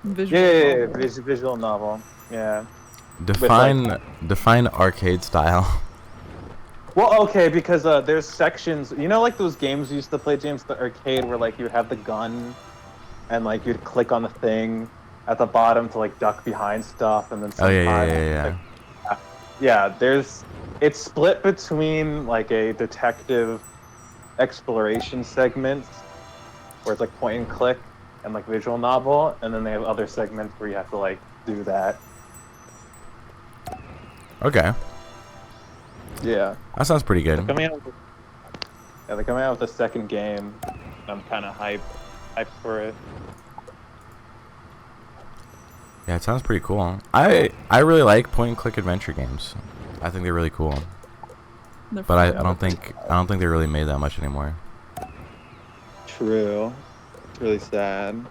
Visual Yeah, novel. visual novel. Yeah. Define arcade style. Well, okay, because there's sections. You know, like those games we used to play, James, the arcade, where like you have the gun and like you'd click on the thing at the bottom to like duck behind stuff, and then Oh yeah, yeah, sometimes yeah, like yeah. yeah, there's it's split between like a detective exploration segments where it's like point and click and like visual novel, and then they have other segments where you have to like do that. Okay, Yeah. that sounds pretty They're good. coming out with, yeah, they're coming out with a second game. I'm kind of hyped for it. Yeah, it sounds pretty cool. I really like point and click adventure games. I think they're really cool. They're But I fun. don't think they really made that much anymore. True. It's really sad.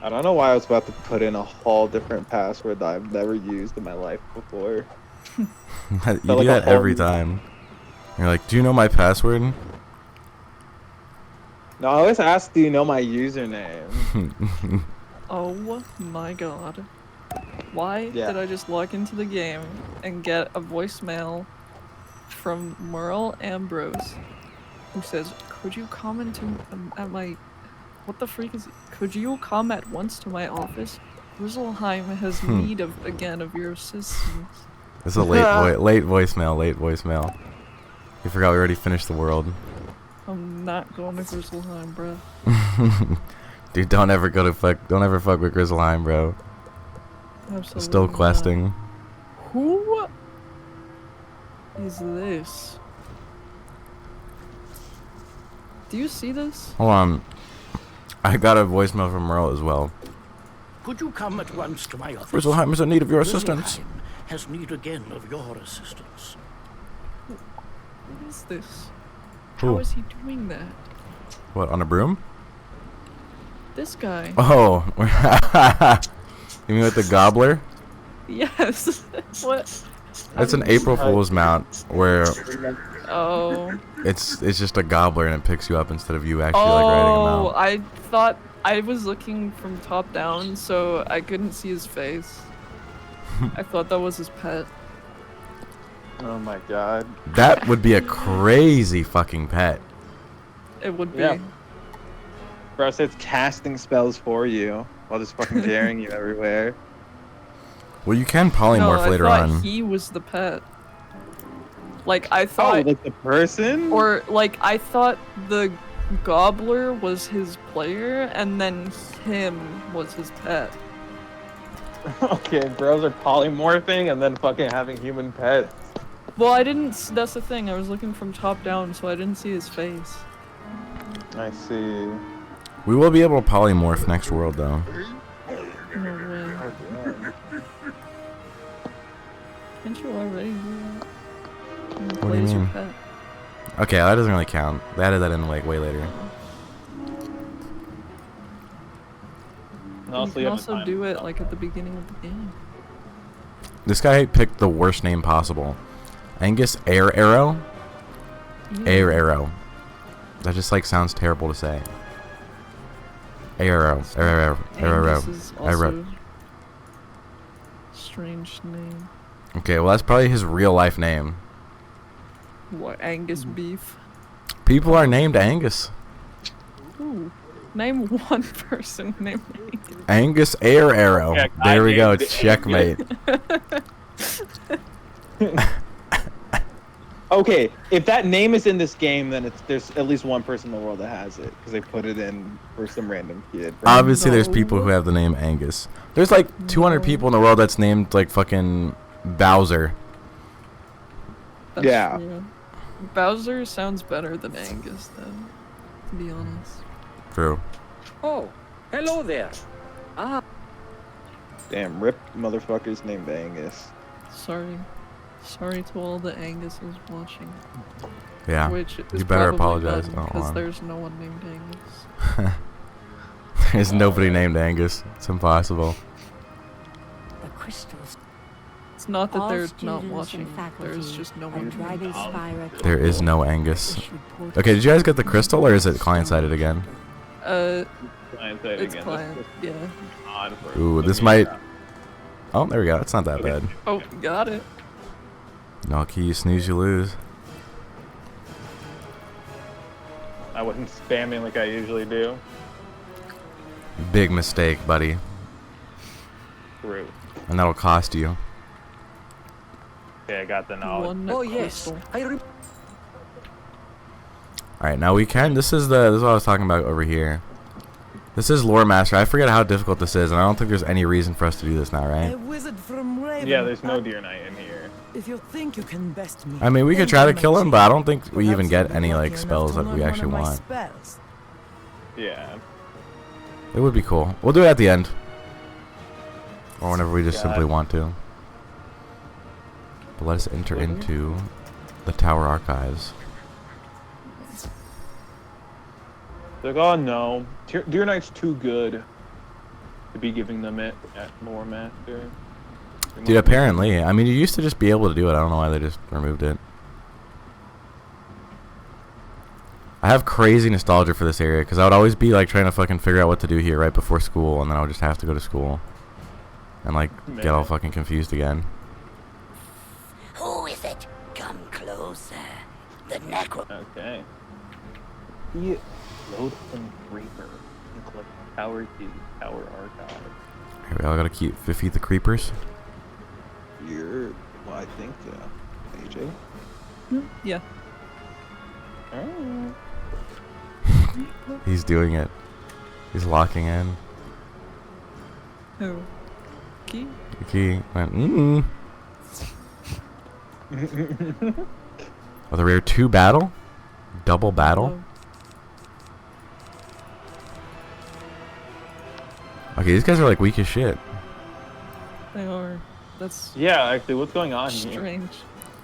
I don't know why I was about to put in a whole different password that I've never used in my life before. You Felt do like a that whole every new- time. You're like, do you know my password? No, I always ask, do you know my username? Oh my god. Why Yeah. did I just log into the game and get a voicemail from Merle Ambrose who says, could you come into at my... What the freak is... Could you come at once to my office? Grizzleheim has need of your assistance. It's a late voicemail. Late voicemail. You forgot we already finished the world. I'm not going to Grizzleheim, bruh. Dude, don't ever fuck with Grizzleheim, bro. Absolutely Still not. questing. Who is this? Do you see this? Hold on. I got a voicemail from Merle as well. Could you come at once to my office? Grizzleheim is in need of your assistance. Grizzleheim has need again of your assistance. What is this? Who? How is he doing that? What, on a broom? This guy. Oh. You mean with the gobbler? Yes. What? It's an April Fool's mount where Oh. it's just a gobbler and it picks you up instead of you actually like riding him Oh, out. I thought I was looking from top down, so I couldn't see his face. I thought that was his pet. Oh my god. That would be a crazy fucking pet. It would be. Yeah. Bro, so it's casting spells for you while just fucking carrying you everywhere. Well, you can polymorph No, later I thought on. he was the pet. Like I Oh, thought, like the person? or like I thought the gobbler was his player, and then him was his pet. Okay, bros are polymorphing and then fucking having human pets. Well, I didn't. That's the thing. I was looking from top down, so I didn't see his face. I see. We will be able to polymorph next world though. No way. Can't you already do that? What do you mean? Pet. Okay, that doesn't really count. They added that in like way later. You can also do it like at the beginning of the game. This guy picked the worst name possible. Angus Air Arrow? Air Arrow. That just like sounds terrible to say. Air Arrow. Air Arrow. Air Arrow. Angus is Arrow. also strange name. Okay, well that's probably his real life name. What, Angus beef? People are named Angus. Ooh. Name one person named Angus. Angus Air Arrow. Yeah, There I we go. named It's it checkmate. Okay, if that name is in this game, then there's at least one person in the world that has it because they put it in for some random kid. Obviously, there's No. people who have the name Angus. There's like 200 people in the world that's named like fucking Bowser. That's Yeah. true. Bowser sounds better than Angus, then, to be honest. True. Oh, hello there. Ah, Damn, rip motherfuckers named Angus. Sorry. Sorry to all the Anguses watching. Yeah. Which is You better probably apologize. none, Oh, because on. there's no one named Angus. There's nobody named Angus. It's impossible. The crystals. It's not that All they're students not and watching. faculty There's just no and one. driving named Spyro There is no Angus. Okay, did you guys get the crystal or is it client-sided again? Client side It's again. client. This Yeah. is odd for Ooh, this looking might. at Oh, there we go. It's not that Okay. bad. Oh, got it. No key, you snooze, you lose. I wasn't spamming like I usually do. Big mistake, buddy. True. And that'll cost you. Okay, I got the knowledge. One Oh yes, crystal. Alright, now we can. This is what I was talking about over here. This is Lore Master. I forget how difficult this is, and I don't think there's any reason for us to do this now, A right? wizard from Raven. Yeah, there's no Deer Knight in here. If you think you can best me, I mean, we could then try to you kill might him, but I don't think we Perhaps even you'll get be any, lucky like, enough spells to that learn we one actually of my want. spells. Yeah. It would be cool. We'll do it at the end. Or whenever we just God. simply want to. But let us enter into the Tower Archives. Like, oh no, Deer Knight's too good to be giving them it at Lore Master. Dude, apparently. I mean, you used to just be able to do it. I don't know why they just removed it. I have crazy nostalgia for this area because I would always be like trying to fucking figure out what to do here right before school, and then I would just have to go to school and like get all Man. fucking confused again. Who is it? Come closer. The necro. Okay. He Loathsome Reaper. Click Tower Key, Tower Archive. Here we all gotta defeat the creepers. Well, I think, yeah. AJ? Yeah. Alright. He's doing it. He's locking in. Who? Key? The key went. Oh, the rare 2 battle, double battle. Okay, these guys are like weak as shit. They are. That's Yeah, actually, what's going on here? strange.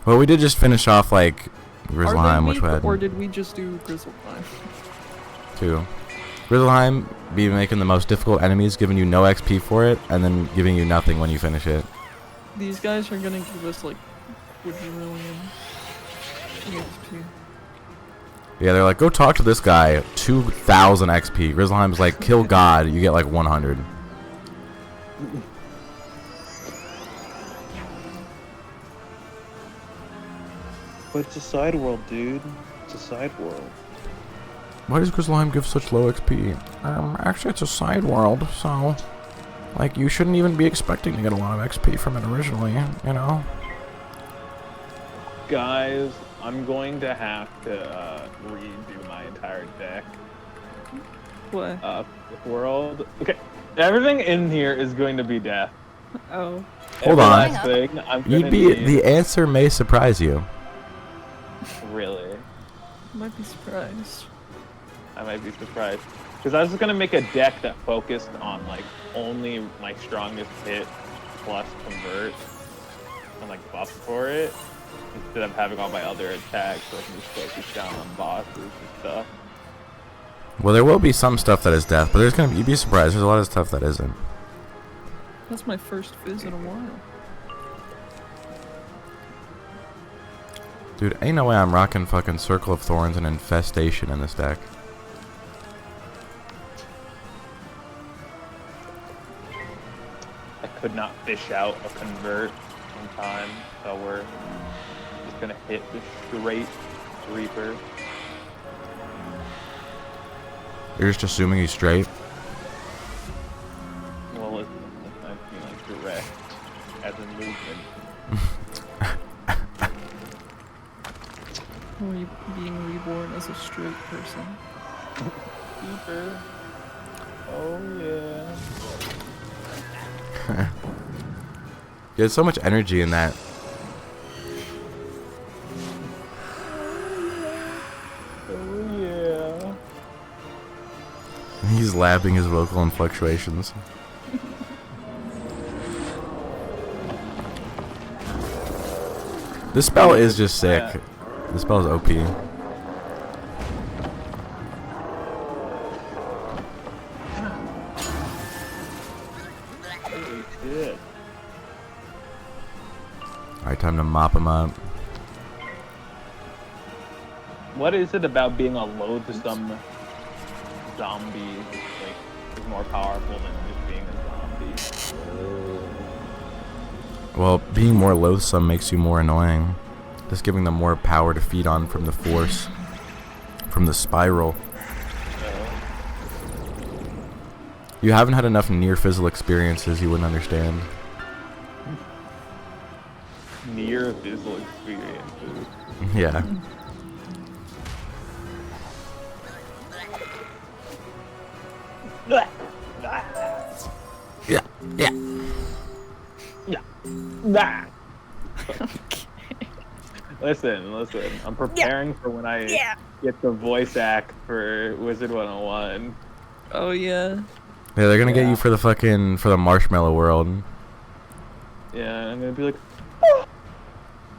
Well, we did just finish off like Are Grizzleheim, they which weak, had or did we just do Grizzleheim? 2. Grizzleheim be making the most difficult enemies, giving you no XP for it, and then giving you nothing when you finish it. These guys are gonna give us like quadrillion EXP. Yeah, they're like, go talk to this guy. 2,000 XP. Grizzleheim's like, kill God. You get like 100. But it's a side world, dude. It's a side world. Why does Grizzleheim give such low XP? Actually, it's a side world, so like you shouldn't even be expecting to get a lot of XP from it originally, you know? Guys, I'm going to have to redo my entire deck. What? World. Okay, everything in here is going to be death. Oh. Hold Every on. last thing I'm You'd gonna be need- the answer may surprise you. Really. Might be surprised. I might be surprised. Because I was just gonna make a deck that focused on like only my strongest hit plus convert and like buff for it. Instead of having all my other attacks, so I can just focus down on bosses and stuff. Well, there will be some stuff that is death, but you'd be surprised. There's a lot of stuff that isn't. That's my first fizz in a while. Dude, ain't no way I'm rocking fucking Circle of Thorns and Infestation in this deck. I could not fish out a convert in time, so we're just gonna hit the straight Reaper. You're just assuming he's straight. Well, listen, I mean like direct as in movement. Being reborn as a straight person. Reaper. Oh yeah. There's so much energy in that. Oh yeah. He's lapping his vocal fluctuations. This spell is just sick. This spell is OP. Holy shit. Alright, time to mop him up. What is it about being a loathsome zombie like is more powerful than just being a zombie. Well, being more loathsome makes you more annoying. Just giving them more power to feed on from the force, from the spiral. You haven't had enough near physical experiences, you wouldn't understand. Near visual experiences. Yeah. Yeah. Yeah. Nah. Listen. I'm preparing for when I get the voice act for Wizard101. Oh yeah. Yeah, they're gonna get you for the marshmallow world. Yeah, I'm gonna be like,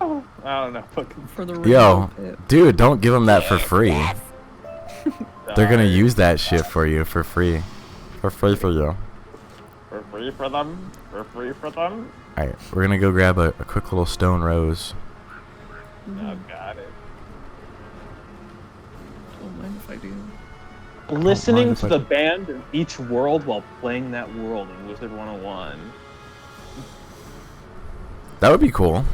I don't know. Fucking For the Yo, rainbow pit. dude, don't give them that for free. They're gonna sorry. use that shit for you for free. For free for you. For free for them. For free for them. Alright, we're gonna go grab a quick little stone rose. Oh, got it. Don't mind if I do. Listening if to I- the band in each world while playing that world in Wizard101. That would be cool.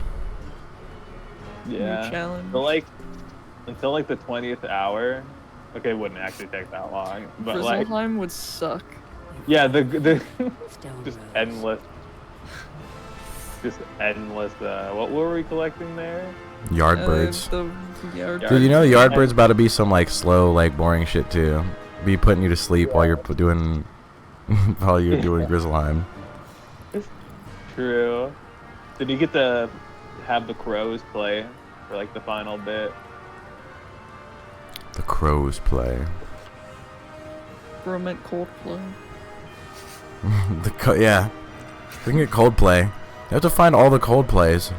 Yeah. challenge. Until like the 20th hour. Okay, it wouldn't actually take that long, but like, Grizzleheim would suck. yeah, the Stone just Rose. endless. What were we collecting there? Yardbirds. The yard. Dude, you know the Yardbird's about to be some like slow, like boring shit too. Be putting you to sleep while you're doing Grizzleheim. True. Did you get to have the crows play for like the final bit? The crows play. Bro meant Coldplay. Yeah. We can get Coldplay. You have to find all the Coldplays.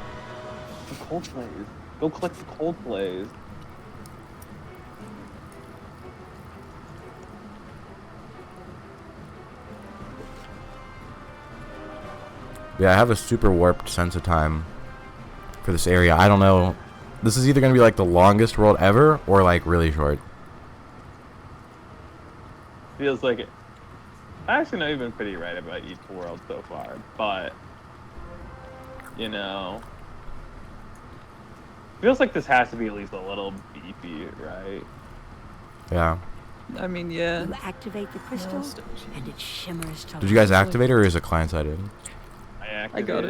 The Coldplays. Go collect the Coldplays. Yeah, I have a super warped sense of time for this area. I don't know. This is either going to be like the longest world ever or like really short. Feels like it. Actually, no, you've been pretty right about each world so far, but you know, feels like this has to be at least a little beefy, right? Yeah. I mean, yeah. You activate the crystal, Yes, don't you? and it shimmers to Did you guys life. activate it or is it client-sided? I I activated got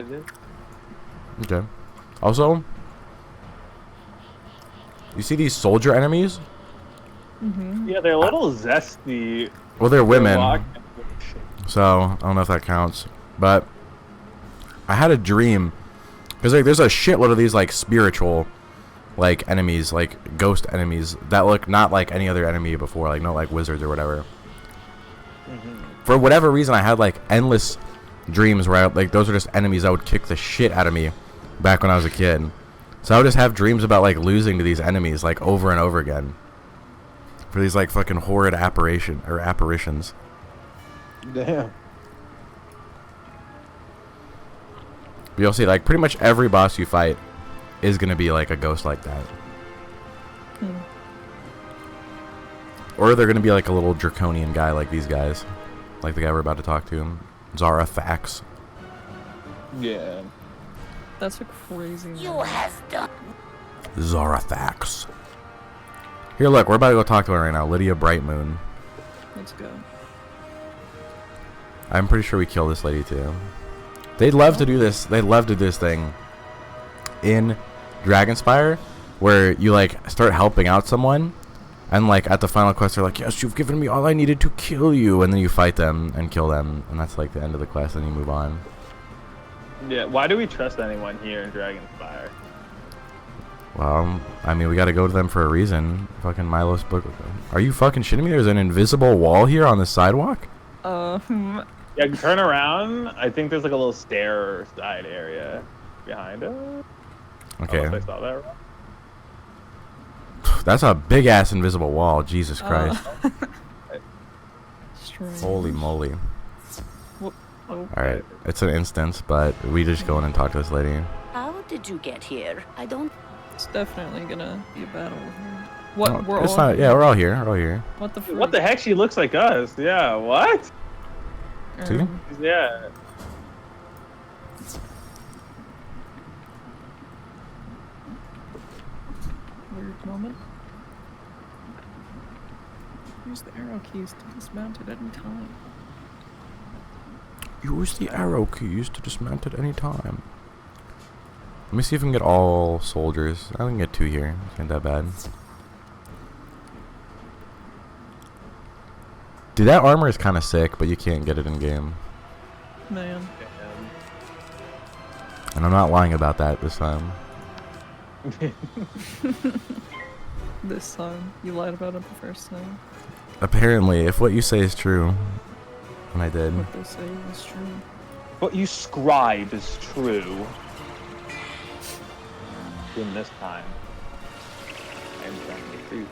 it. Okay. Also, you see these soldier enemies? Mm-hmm. Yeah, they're a little zesty. Well, they're women, walking- so I don't know if that counts. But I had a dream because like there's a shitload of these like spiritual like enemies, like ghost enemies that look not like any other enemy before, like no like wizards or whatever. For whatever reason, I had like endless dreams where like those are just enemies that would kick the shit out of me back when I was a kid. So I would just have dreams about like losing to these enemies like over and over again for these like fucking horrid apparitions. Damn. But you'll see like pretty much every boss you fight is gonna be like a ghost like that. Or they're gonna be like a little draconian guy like these guys. Like the guy we're about to talk to. Zara Fax. Yeah. That's a crazy You name. have done. Zarathax. Here, look, we're about to go talk to her right now. Lydia Brightmoon. Let's go. I'm pretty sure we kill this lady too. They'd love to do this. They'd love to do this thing in Dragonspire, where you like start helping out someone, and like at the final quest, they're like, "Yes, you've given me all I needed to kill you," and then you fight them and kill them, and that's like the end of the quest, and you move on. Yeah. Why do we trust anyone here in Dragonspire? Well, I mean, we got to go to them for a reason. Fucking Milos book. Are you fucking shitting me? There's an invisible wall here on the sidewalk. Yeah, turn around. I think there's like a little stair side area behind us. I don't know Okay, if I saw that wrong. that's a big ass invisible wall. Jesus Christ! Strange. Holy moly! Oh, All right, it's an instance, but we just go in and talk to this lady. How did you get here? I don't. it's definitely gonna be a battle with her. What? Oh, We're it's all not. Yeah, we're all here. We're all here. What the? What the heck? She looks like us. Yeah. What? See? Yeah. Weird moment. Use the arrow keys to dismount at any time. Use the arrow keys to dismount at any time. Let me see if we can get all soldiers. I can get 2 here. It ain't that bad. Dude, that armor is kind of sick, but you can't get it in game. Man. And I'm not lying about that this time. This time. You lied about it the first time. Apparently, if what you say is true, and I did. What they say is true. What you scribe is true. In this time, I'm telling the truth.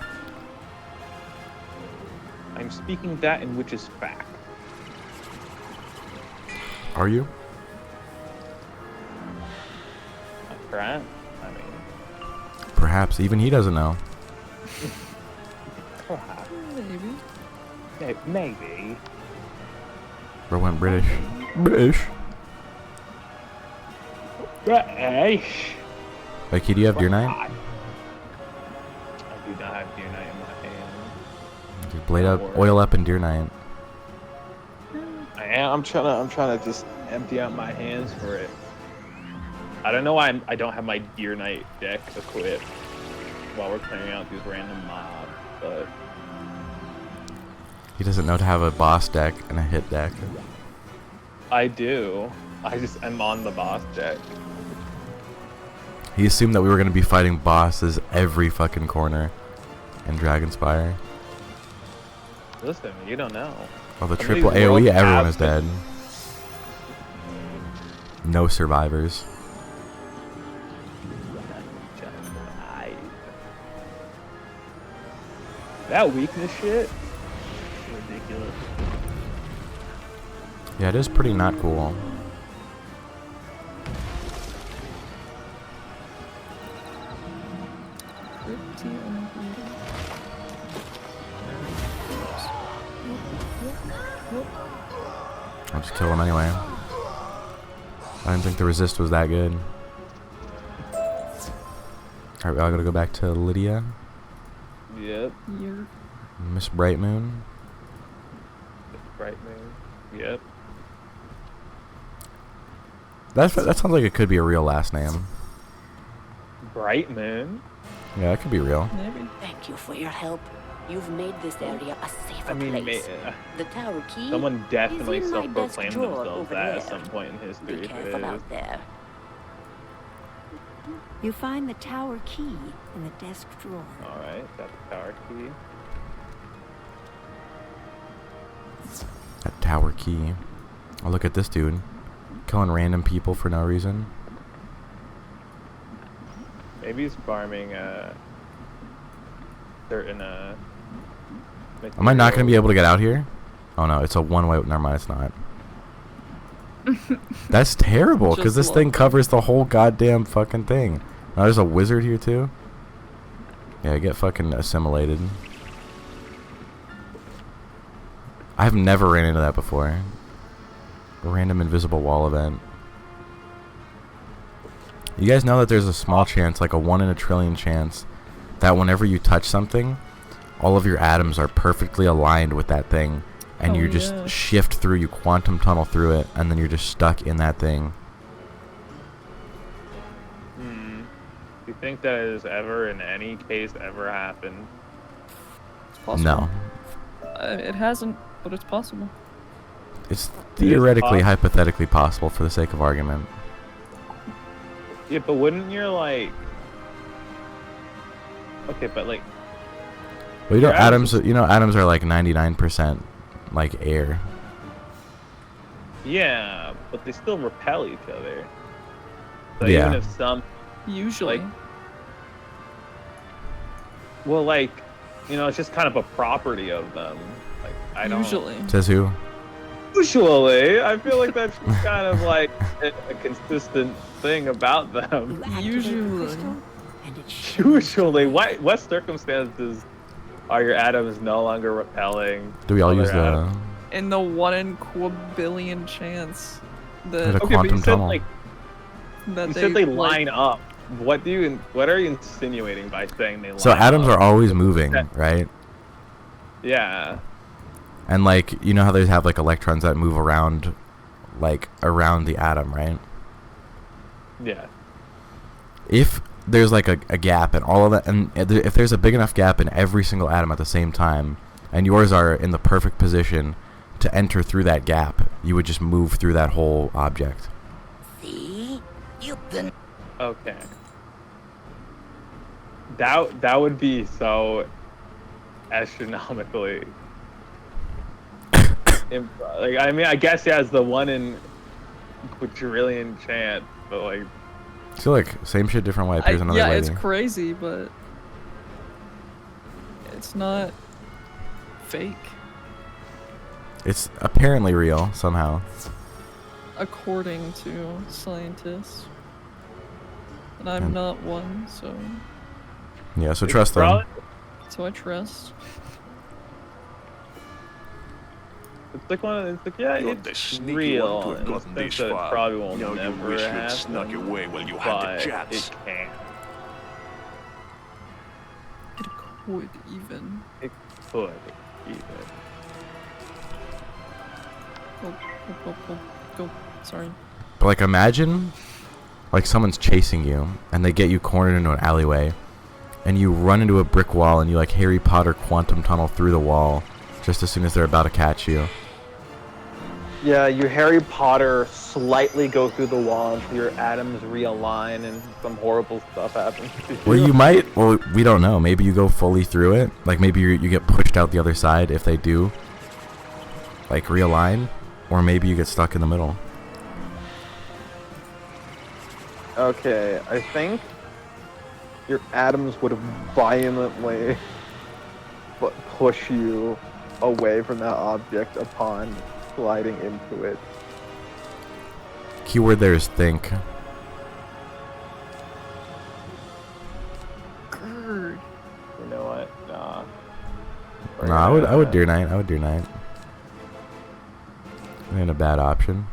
I'm speaking that in which is fact. Are you? Right? I mean, Perhaps. Even he doesn't know. perhaps. Maybe. Maybe. Bro went British. British. British. Becky, do you have Deer Knight? I do not have Deer Knight in my hand. Dude, blade up, oil up, and Deer Knight. I'm trying to just empty out my hands for it. I don't know why I don't have my Deer Knight deck equipped while we're clearing out these random mobs, but He doesn't know to have a boss deck and a hit deck. I do. I'm on the boss deck. He assumed that we were going to be fighting bosses every fucking corner in Dragonspire. Listen, you don't know. Oh, the Some of triple these AoE, worlds everyone have is some- dead. No survivors. That weakness shit? Ridiculous. Yeah, it is pretty not cool. I'll just kill him anyway. I didn't think the resist was that good. Alright, we all gotta go back to Lydia. Yep. You're Miss Bright Moon. Bright Moon. Yep. That sounds like it could be a real last name. Bright Moon? Yeah, it could be real. maybe. Thank you for your help. You've made this area a safer I mean, place. The tower key someone definitely is in my desk self-proclaimed drawer themselves over that at there. some point in history. Be if it careful is. out there. You find the tower key in the desk drawer. Alright, got the tower key. That tower key. Oh, look at this dude. Killing random people for no reason. Maybe he's farming certain Am I not going to be able to get out here? Oh no, it's a one-way. Never mind, it's not. That's terrible, because this Just thing love it. covers the whole goddamn fucking thing. Now there's a wizard here too. Yeah, get fucking assimilated. I've never ran into that before. A random invisible wall event. You guys know that there's a small chance, like a 1 in a trillion chance, that whenever you touch something, all of your atoms are perfectly aligned with that thing, and Oh, you just yeah. shift through, you quantum tunnel through it, and then you're just stuck in that thing. Do you think that has ever, in any case, ever happened? It's possible. No. It hasn't, but it's possible. It's theoretically, possible. hypothetically possible for the sake of argument. Yeah, but wouldn't your like? Okay, but like, Well, you know, Your atoms. atoms- You know, atoms are like 99% like air. yeah, but they still repel each other. So Yeah. even if some, Usually. Like- well, like, it's just kind of a property of them. Like, I don't. Usually. Says who? Usually, I feel like that's just kind of like a consistent thing about them. You activate the Usually. crystal, And it Usually, what circumstances are your atoms no longer repelling? Do we all other use atoms? the In the 1 in quadrillion chance that a Okay, but you quantum said tunnel? like that you they said they like, line up. What are you insinuating by saying they line So up? atoms are always moving, right? Yeah. And like you know how they have like electrons that move around, like around the atom, right? Yeah. If there's like a gap and all of that, and if there's a big enough gap in every single atom at the same time, and yours are in the perfect position to enter through that gap, you would just move through that whole object. See? You've been Okay. That would be so astronomically. Like I mean, I guess yeah, it's the 1 in quadrillion chance, but like So like same shit, different way. Appears another yeah, lady. it's crazy, but it's not fake, It's apparently real somehow. according to scientists. And I'm And- not one, so Yeah, so it's trust them. probably- I trust. It's like it's like yeah, You're the it's sneaky real. one to have in the gotten sense this that it far. probably will Now you never wish you'd happen, snuck away while you had but the chance. it can. It could even. It could even. Go. Sorry. But like imagine like someone's chasing you and they get you cornered into an alleyway and you run into a brick wall and you like Harry Potter quantum tunnel through the wall just as soon as they're about to catch you. Yeah, you Harry Potter slightly go through the wall until your atoms realign and some horrible stuff happens to you. Well, you might. Well, we don't know. Maybe you go fully through it. Like maybe you get pushed out the other side if they do. Like realign, or maybe you get stuck in the middle. Okay, I think your atoms would violently but push you away from that object upon sliding into it. Keyword there is think. Grrr. You know what? Nah. No, I would do night. I would do night. Ain't a bad option.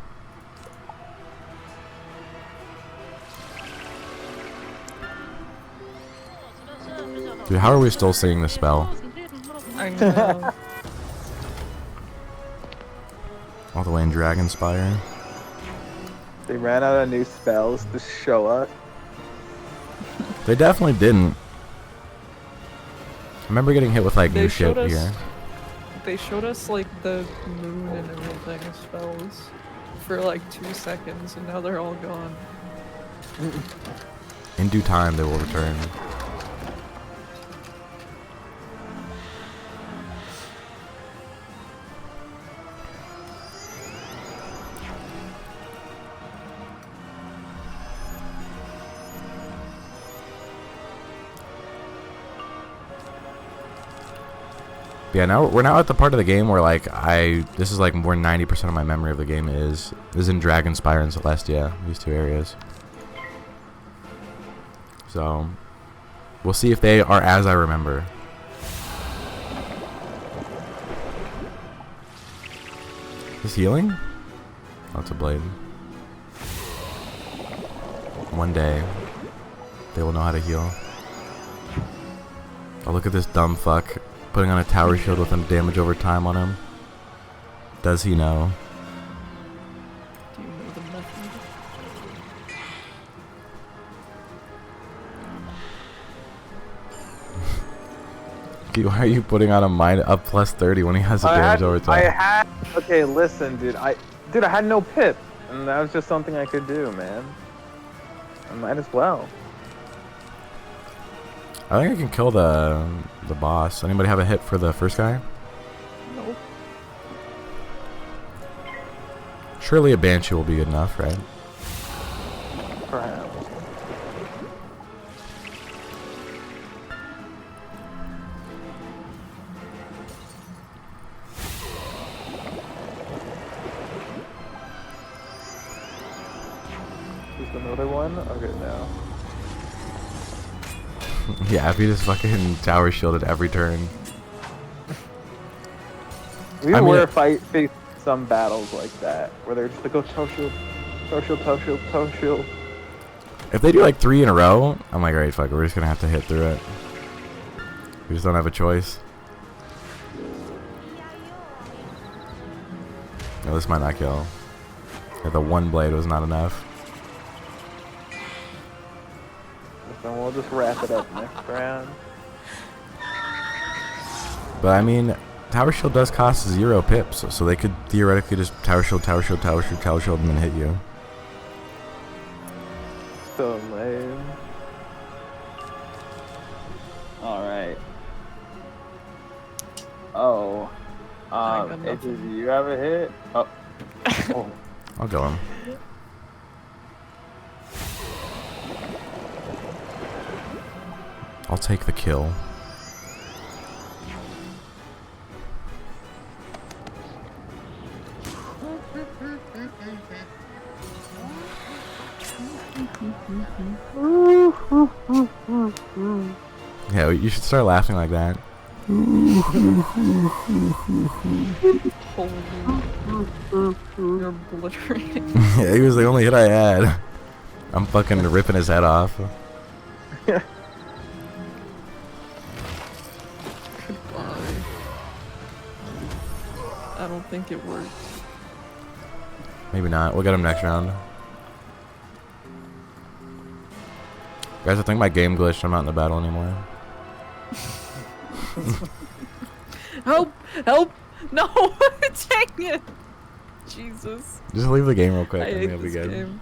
Dude, how are we still seeing the spell? I know. All the way in Dragonspire. They ran out of new spells to show us. They definitely didn't. I remember getting hit with like They new shit showed us- here. They showed us like the moon and everything spells for like 2 seconds, and now they're all gone. In due time, they will return. Yeah, now we're now at the part of the game where like this is like where 90% of my memory of the game is in Dragonspire and Celestia, these two areas. So we'll see if they are as I remember. Is this healing? Oh, it's a blade. One day they will know how to heal. Oh, look at this dumb fuck. Putting on a tower shield with damage over time on him. Does he know? Do you know the method? Dude, why are you putting on a plus 30 when he has a damage over time? Okay, listen, dude. I had no pip, and that was just something I could do, man. I might as well. I think I can kill the boss. Anybody have a hit for the first guy? Nope. Surely a banshee will be good enough, right? Perhaps. Is another one? Okay, no. Yeah, if you just fucking tower shielded every turn. We I mean, were face some battles like that where they're just like, oh, toe shield, toe shield, toe shield, toe shield. if they do like 3 in a row, I'm like, alright, fuck it, we're just gonna have to hit through it. We just don't have a choice. No, this might not kill. Yeah, the one blade was not enough. So we'll just wrap it up next round. But I mean, tower shield does cost 0 pips, so they could theoretically just tower shield, tower shield, tower shield, tower shield, and then hit you. So lame. Alright. Oh. Hey, do you have a hit? Oh. Oh. I'll go him. I'll take the kill. Yeah, you should start laughing like that. You're obliterating. Yeah, he was the only hit I had. I'm fucking ripping his head off. Goodbye. I don't think it worked. Maybe not. We'll get him next round. Guys, I think my game glitched. I'm not in the battle anymore. Help! Help! No! Dang it! Jesus. Just leave the game real quick I and hate it'll be this good. game.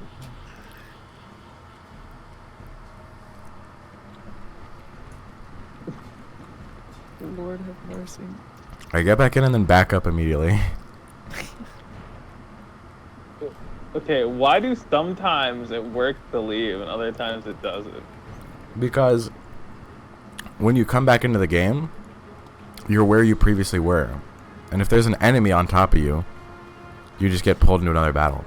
Lord have mercy. Alright, get back in and then back up immediately. Okay, why do sometimes it works to leave and other times it doesn't? Because when you come back into the game, you're where you previously were. And if there's an enemy on top of you, you just get pulled into another battle.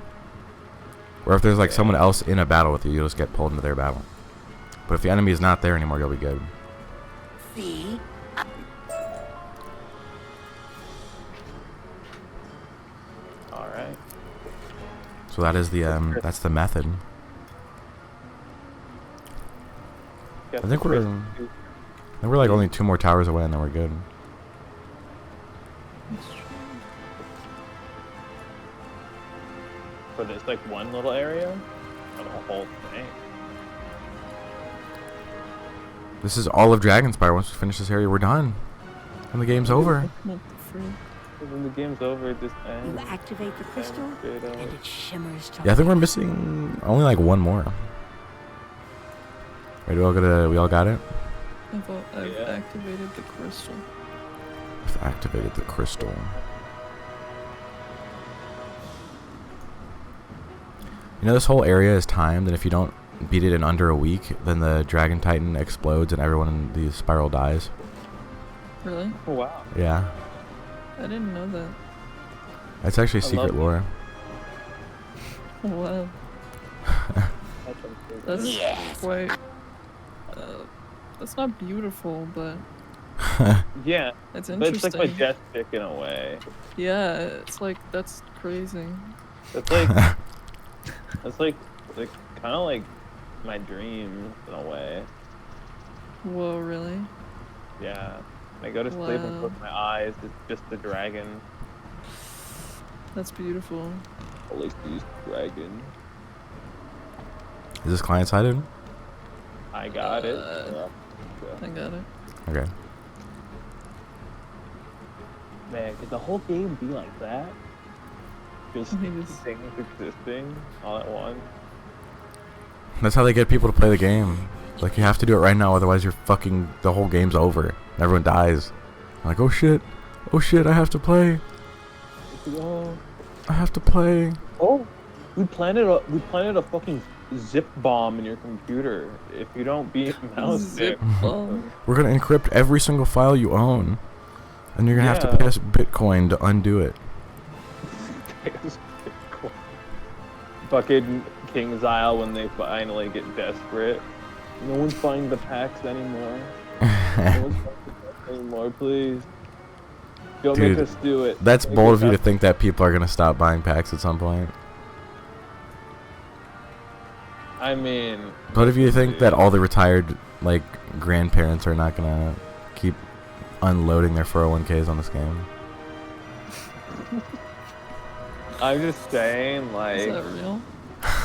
Or if there's like someone else in a battle with you, you'll just get pulled into their battle. But if the enemy is not there anymore, you'll be good. See? Alright. So that is the that's the method. I think we're like only 2 more towers away and then we're good. For this like one little area? Or the whole thing? This is all of Dragonspire. Once we finish this area, we're done. And the game's over. Not free. When the game's over, it just ends. You activate the crystal, Straight up. and it shimmers to Yeah, I think we're missing only like 1 more. Wait, we all got it? I've Yeah. activated the crystal. We've activated the crystal. You know, this whole area is timed, and if you don't beat it in under a week, then the Dragon Titan explodes and everyone in the spiral dies. Really? Oh, wow. Yeah. I didn't know that. That's actually I secret love lore. Oh, wow. That's Yes. quite. That's not beautiful, but Yeah, it's but it's interesting. like majestic in a way. Yeah, it's like that's crazy. It's like it's like kind of like my dream in a way. Whoa, really? Yeah, I go to sleep and Wow. close my eyes. It's just the dragon. That's beautiful. Holy beast dragon. Is this client-sided? I got it. I got it. Okay. Man, could the whole game be like that? Just He just- things existing all at once. That's how they get people to play the game. Like, you have to do it right now, otherwise you're fucking... The whole game's over. Everyone dies. I'm like, oh shit. Oh shit, I have to play. Oh, I have to play. we planted a fucking zip bomb in your computer. If you don't beat mouse Zip zip. bomb. We're gonna encrypt every single file you own. And you're gonna have to Yeah. pay us Bitcoin to undo it. Fucking King's Isle when they finally get desperate. No one's buying the packs anymore. No one's buying the packs anymore, please. Don't Dude, make us do it. That's Make bold us of you to have- think that people are gonna stop buying packs at some point. I mean... Bold of you to think that all the retired, like, grandparents are not gonna keep unloading their 401ks on this game. I'm just saying, Is like, that real?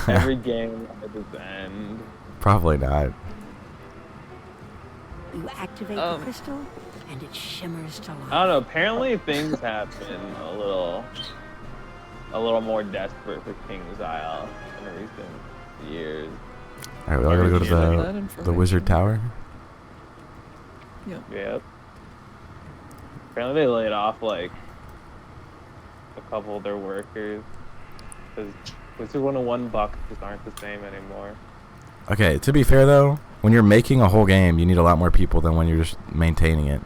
every game has its end. Probably not. You activate the crystal, and it shimmers to life. I don't know, apparently things have been a little more desperate for King's Isle in recent years. Alright, we all gotta go to That the information. Wizard Tower. Yep. Apparently they laid off, like, a couple of their workers. Because Wizard101 bucks just aren't the same anymore. Okay, to be fair though, when you're making a whole game, you need a lot more people than when you're just maintaining it.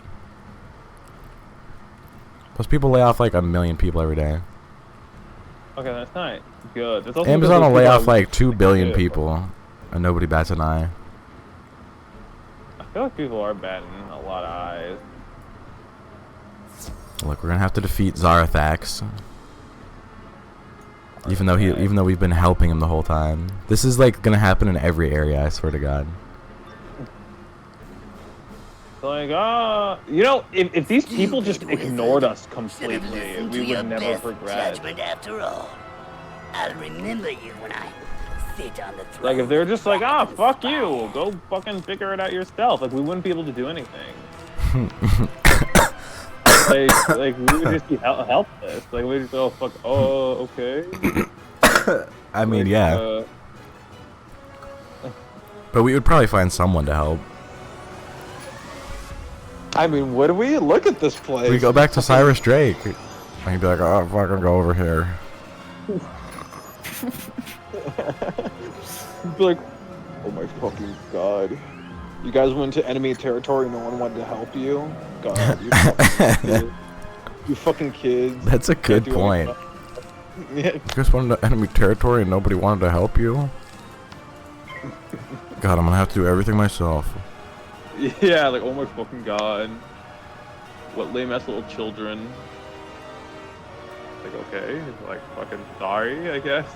Plus, people lay off like 1 million people every day. Okay, that's not good. That's also Amazon will because lay people off are- like 2 billion people, and nobody bats an eye. I feel like people are batting a lot of eyes. Look, we're gonna have to defeat Zarathax. Even though we've been helping him the whole time. This is like gonna happen in every area, I swear to God. Like, you know, if these people just ignored us completely, Listen to we your would never best progress. judgment after all. I'll remember you when I sit on the throne. Like, if they were just like, back of the fuck spire. you, go fucking figure it out yourself, like, we wouldn't be able to do anything. like, we would just be helpless. Like, we'd just go, fuck, oh, okay. I mean, Like, yeah. But we would probably find someone to help. I mean, would we? Look at this place. We go back to Cyrus Drake. And he'd be like, oh, fucking go over here. He'd be like, oh my fucking god. You guys went to enemy territory, no one wanted to help you? God, you fucking kids. You fucking kids. That's a good Can't do point. anything. Yeah. You just went into enemy territory and nobody wanted to help you? God, I'm gonna have to do everything myself. Yeah, like, oh my fucking god. What lame ass little children. Like, okay, like, fucking sorry, I guess.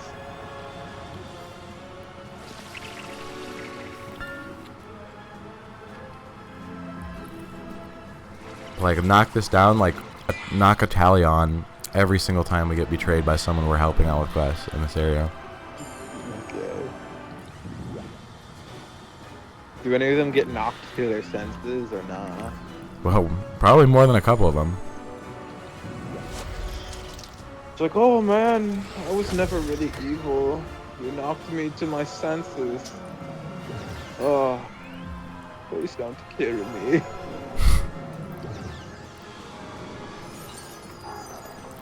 Like, knock this down, like, knock a tally on every single time we get betrayed by someone we're helping out with quests in this area. Okay. Do any of them get knocked to their senses or not? Well, probably more than a couple of them. It's like, oh man, I was never really evil. You knocked me to my senses. Oh, please don't kill me.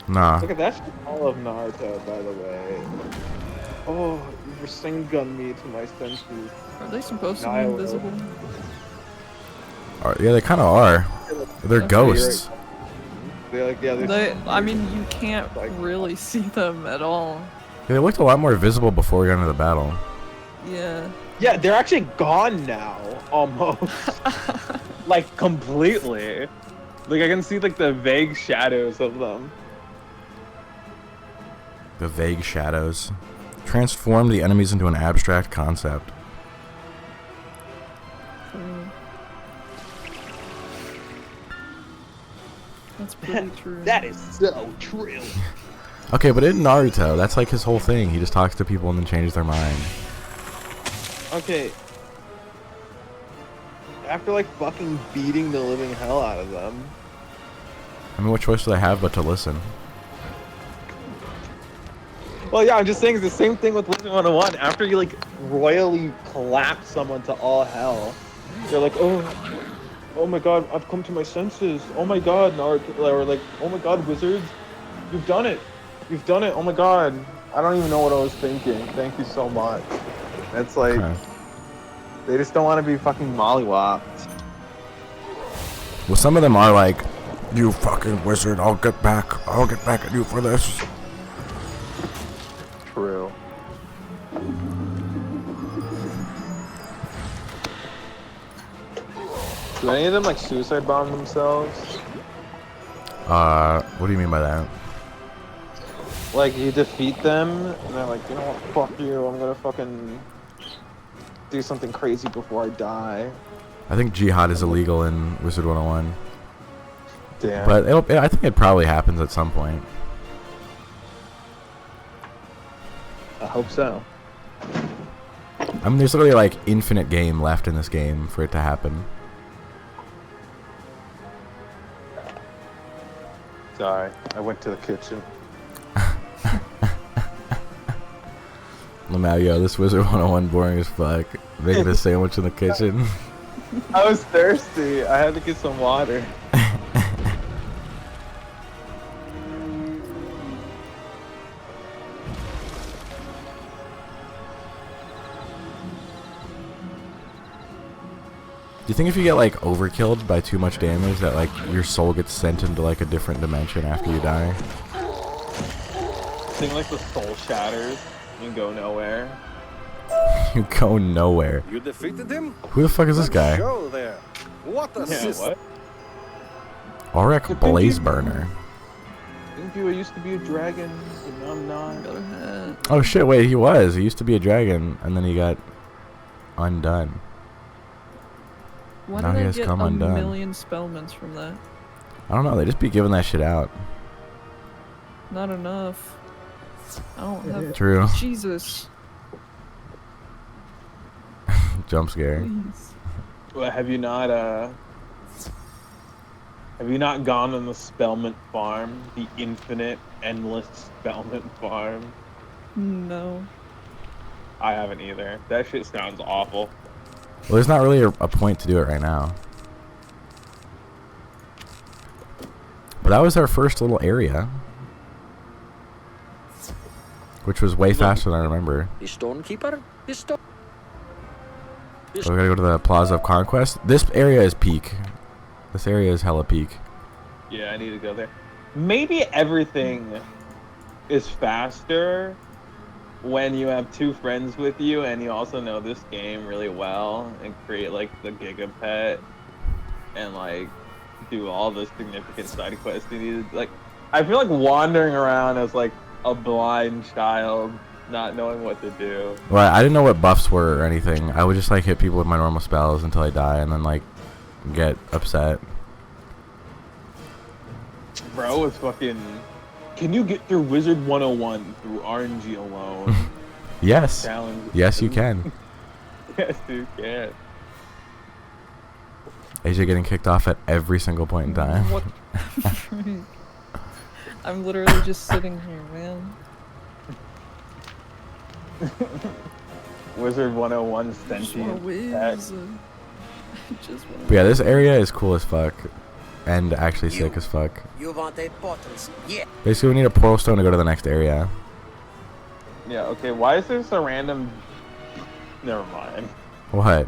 Nah. Look at that's all of Naruto, by the way. Oh, you Rasengan me to my senses. Are they supposed to No, be I will. invisible? Yeah, they kind of are. They're That's ghosts. They're like, yeah, I mean, you can't really see them at all. Yeah, they looked a lot more visible before we got into the battle. Yeah. yeah, they're actually gone now, almost. Like, completely. Like, I can see, like, the vague shadows of them. The vague shadows. Transform the enemies into an abstract concept. That's pretty true. That is so true. Okay, but in Naruto, that's like his whole thing. He just talks to people and then changes their mind. Okay. After, like, fucking beating the living hell out of them. I mean, what choice do they have but to listen? Well, yeah, I'm just saying it's the same thing with Wizard101. After you, like, royally collapse someone to all hell, you're like, oh my god, I've come to my senses. Oh my god, Naruto, or like, oh my god, wizards, you've done it. You've done it. Oh my god. I don't even know what I was thinking. Thank you so much. It's like, Okay. they just don't want to be fucking mollywopped. Well, some of them are like, you fucking wizard, I'll get back at you for this. True. Do any of them like suicide bomb themselves? What do you mean by that? Like you defeat them, and they're like, you know what, fuck you, I'm gonna fucking do something crazy before I die. I think jihad is illegal in Wizard101. Damn. But I think it probably happens at some point. I hope so. I mean, there's literally like infinite game left in this game for it to happen. Sorry, I went to the kitchen. Lamau, yo, this Wizard101 boring as fuck. Making a sandwich in the kitchen. I was thirsty. I had to get some water. Do you think if you get like overkilled by too much damage that like your soul gets sent into like a different dimension after you die? Seeing like the soul shatters and go nowhere. You go nowhere. You defeated him? Who the fuck is this guy? Show there. What a Yeah, system. what? Auric Blaze Burner. Didn't you used to be a dragon, but now I'm not. Got a hat. Oh shit, wait, he was. He used to be a dragon and then he got undone. Why Now did he I has get come a undone. million spellments from that? I don't know, they just be giving that shit out. Not enough. I don't have. True. Jesus. Jump scare. Please. Well, have you not gone on the Spellment Farm? The infinite, endless Spellment Farm? No. I haven't either. That shit sounds awful. Well, there's not really a point to do it right now. But that was our first little area. Which was way faster than I remember. The Stonekeeper? The stone. So we gotta go to the Plaza of Conquest. This area is peak. This area is hella peak. Yeah, I need to go there. Maybe everything is faster when you have two friends with you and you also know this game really well and create like the Gigapet and like do all the significant side quests you need. Like, I feel like wandering around as like a blind child, not knowing what to do. Well, I didn't know what buffs were or anything. I would just like hit people with my normal spells until I die and then like get upset. Bro, it's fucking... Can you get through Wizard101 through RNG alone? Yes. Challenge. Yes, you can. Yes, you can. AJ getting kicked off at every single point in time. What the freak? I'm literally just sitting here, man. Wizard101 I just sentient wanna pet. whiz. I just wanna But yeah, this area is cool as fuck. And actually sick as fuck. You want a bottles? Yeah. Basically, we need a portal stone to go to the next area. Yeah, okay, why is there a random... Never mind. What?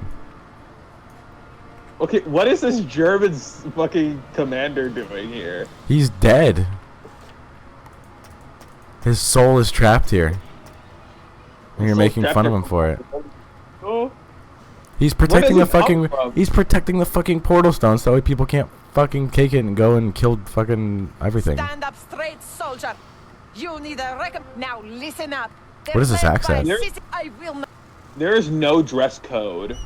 Okay, what is this German fucking commander doing here? He's dead. His soul is trapped here. And you're Soul making trapped fun of here? him for it. Oh, He's protecting the does he come fucking. from? He's protecting the fucking portal stone so that way people can't fucking take it and go and kill fucking everything. Stand up straight, soldier. You need a Now listen up. What is this accent? I will not. there is no dress code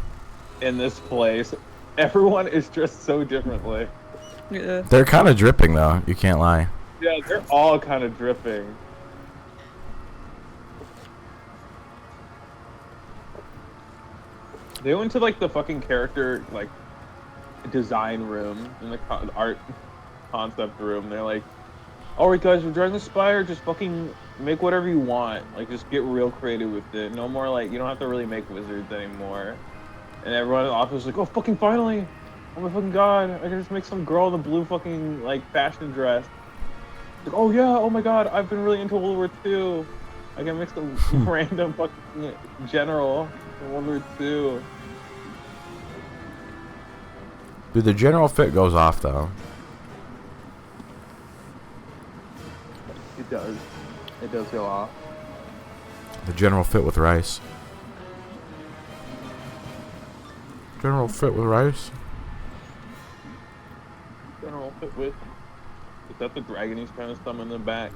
in this place. Everyone is dressed so differently. Yeah. They're kind of dripping though. You can't lie. Yeah, they're all kind of dripping. They went to like the fucking character like design room in the art concept room. They're like, "Alright guys, we're trying to Spire. Just fucking make whatever you want. Like, just get real creative with it. No more like you don't have to really make wizards anymore." And everyone in the office was like, "Oh fucking finally! Oh my fucking god! I can just make some girl in a blue fucking like fashion dress." Like, "Oh yeah! Oh my god! I've been really into World War II. I can make some random fucking general in World War II." Dude, the general fit goes off though. It does. It does go off. The general fit with rice. General fit with rice. with? Is that the dragon he's trying to summon them back?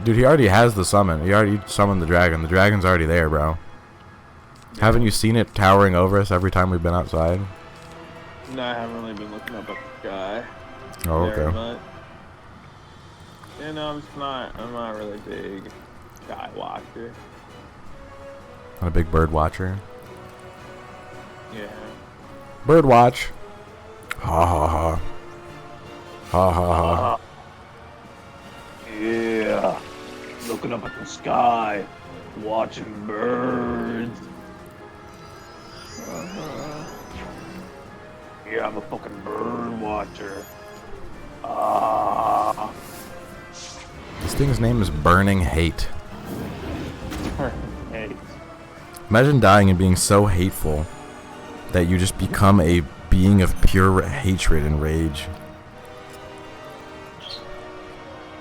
Dude, he already has the summon. He already summoned the dragon. The dragon's already there, bro. Haven't you seen it towering over us every time we've been outside? No, I haven't really been looking up at the sky. Oh, very okay. much. You know, I'm not really big sky watcher. Not a big bird watcher. Yeah. Bird watch. Ha ha ha. Ha ha ha. Yeah. Looking up at the sky, watching birds. Yeah, I'm a fucking bird watcher. Ah. This thing's name is Burning Hate. Hey. Imagine dying and being so hateful that you just become a being of pure hatred and rage.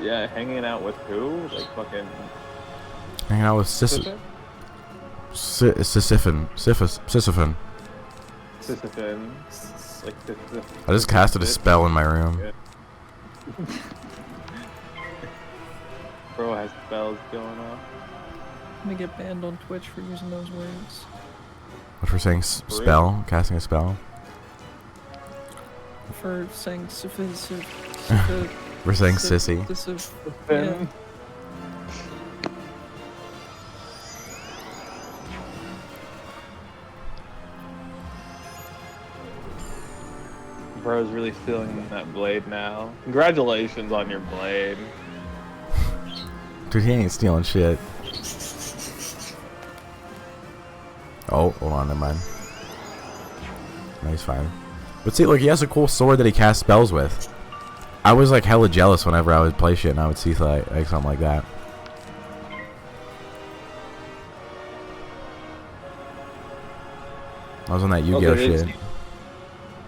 Yeah, hanging out with who? Like fucking. Hanging out with Sisyphon. Sisyphon. Sisyphon. Like I just casted a spell in my room. Bro has spells going on. I'm gonna get banned on Twitch for using those words. What for saying spell? Casting a spell? For saying We're saying sissy. Yeah. Bro's really feeling that blade now. Congratulations on your blade. Dude, he ain't stealing shit. Oh, hold on, never mind. No, he's fine. But see, look, he has a cool sword that he casts spells with. I was like hella jealous whenever I would play shit and I would see like something like that. I was on that Yu-Gi-Oh shit.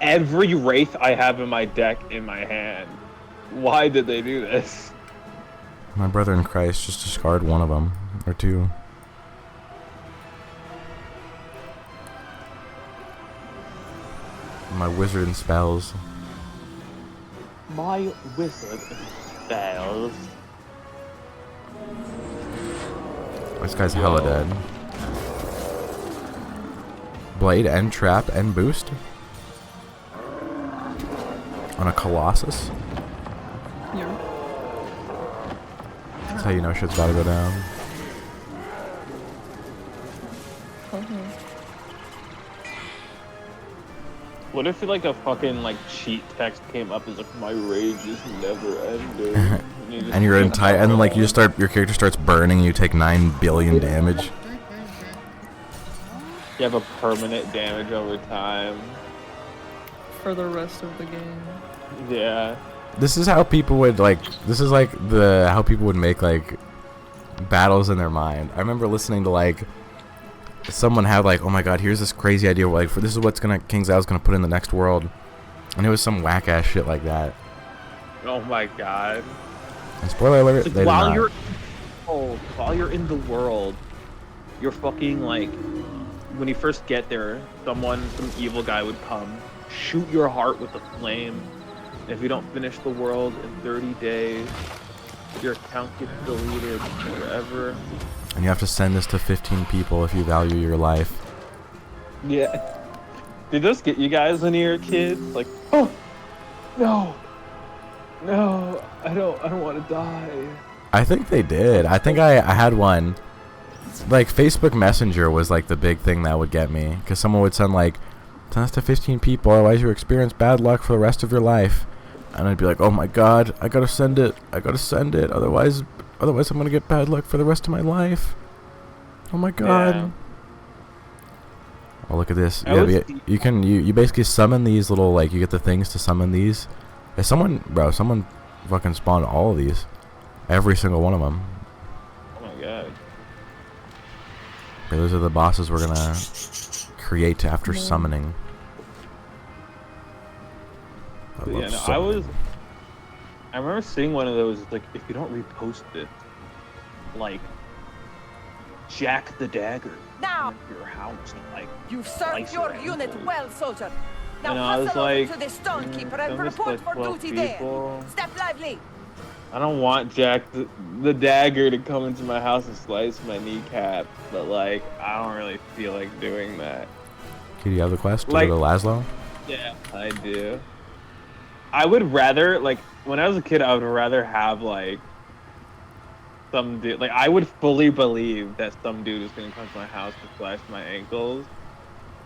Every Wraith I have in my deck in my hand. Why did they do this? My brother in Christ, just discard one of them or two. My wizard and spells. My wizard spells. This guy's hella dead. Blade and trap and boost on a Colossus. Yeah. That's how you know shit's about to go down. What if like a fucking like cheat text came up as like my rage is never ending? And your entire and then like you just start your character starts burning and you take 9 billion damage. You have a permanent damage over time. For the rest of the game. Yeah. This is how people would like this is like the how people would make like battles in their mind. I remember listening to like someone had like, oh my god, here's this crazy idea like for this is what's King Zhao's gonna put in the next world. And it was some whack ass shit like that. Oh my god. And spoiler alert, Like, they did while not. you're in the world, you're fucking like when you first get there, some evil guy would come, shoot your heart with a flame. If you don't finish the world in 30 days, your account gets deleted forever. And you have to send this to 15 people if you value your life. Yeah. Did this get you guys when you were kids? Like, oh no, I don't want to die. I think they did. I think I had one. Like Facebook Messenger was like the big thing that would get me, because someone would send like, send this to 15 people, otherwise you experience bad luck for the rest of your life. And I'd be like, oh my god, I gotta send it, otherwise I'm gonna get bad luck for the rest of my life. Oh my god. Yeah. Oh, look at this. Yeah, you basically summon these little, like, you get the things to summon these. If someone fucking spawned all of these. Every single one of them. Oh my god. Okay, those are the bosses we're gonna create after summoning. But yeah, no, I remember seeing one of those, like, if you don't repost it, like, Jack the Dagger Now! your house, like, You've served Slice your it. unit well, soldier. Now And I was hustle over like, to the stonekeeper and I'm just report like for 12 duty people. there. Step lively. I don't want Jack the dagger to come into my house and slice my kneecap, but like I don't really feel like doing that. Do you have the quest to Like- go to Laszlo? Yeah, I do. I would rather, like, when I was a kid, I would rather have like some dude. Like, I would fully believe that some dude is gonna come to my house to slash my ankles,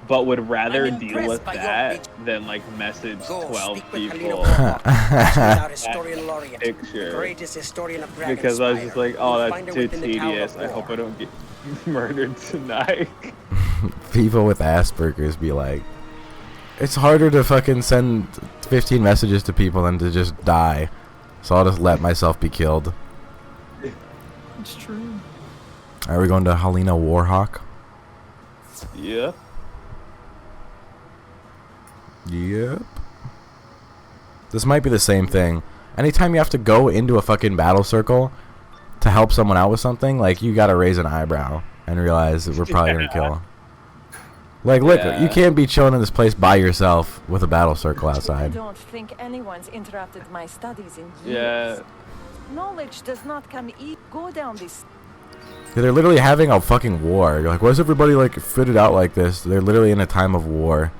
but would rather I'm deal impressed with by your that than like message Go 12 speak with people Halina Warhawk, our historian laureate, the picture. greatest historian of Dragonspire. Because I was just like, oh, You'll that's find her too within the Tower tedious. of I hope War. I don't get murdered tonight. People with Asperger's be like, it's harder to fucking send 15 messages to people than to just die. So I'll just let myself be killed. It's true. Are we going to Halina Warhawk? Yeah. Yep. This might be the same thing. Anytime you have to go into a fucking battle circle to help someone out with something, like, you gotta raise an eyebrow and realize that we're probably gonna kill. Like, look, Yeah. you can't be chilling in this place by yourself with a battle circle I outside. don't think anyone's interrupted my studies in Yeah. years. Knowledge does not come easy. Go down this. Yeah, they're literally having a fucking war. You're like, why is everybody, like, fitted out like this? They're literally in a time of war.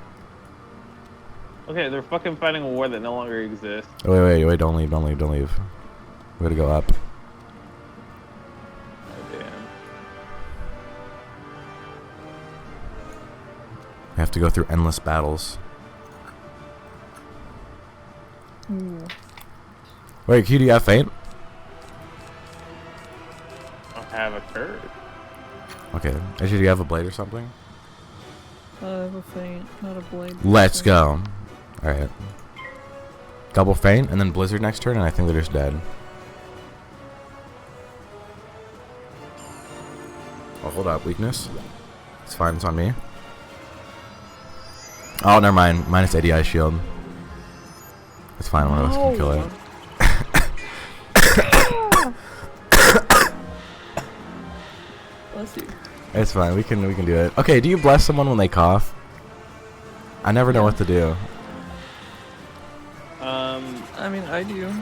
Okay, they're fucking fighting a war that no longer exists. Oh, wait, don't leave. We gotta go up. Oh, damn. We have to go through endless battles. Ooh. Wait, Q, do you have faint? I have a curve. Okay. Actually, do you have a blade or something? I have a feint, not a blade. Let's go. Alright. Double faint, and then blizzard next turn, and I think they're just dead. Oh, hold up. Weakness. It's fine. It's on me. Oh, never mind. Minus ADI shield. It's fine. One of us can kill it. Bless you. It's fine. We can do it. Okay. Do you bless someone when they cough? I never know what to do. I mean, I do.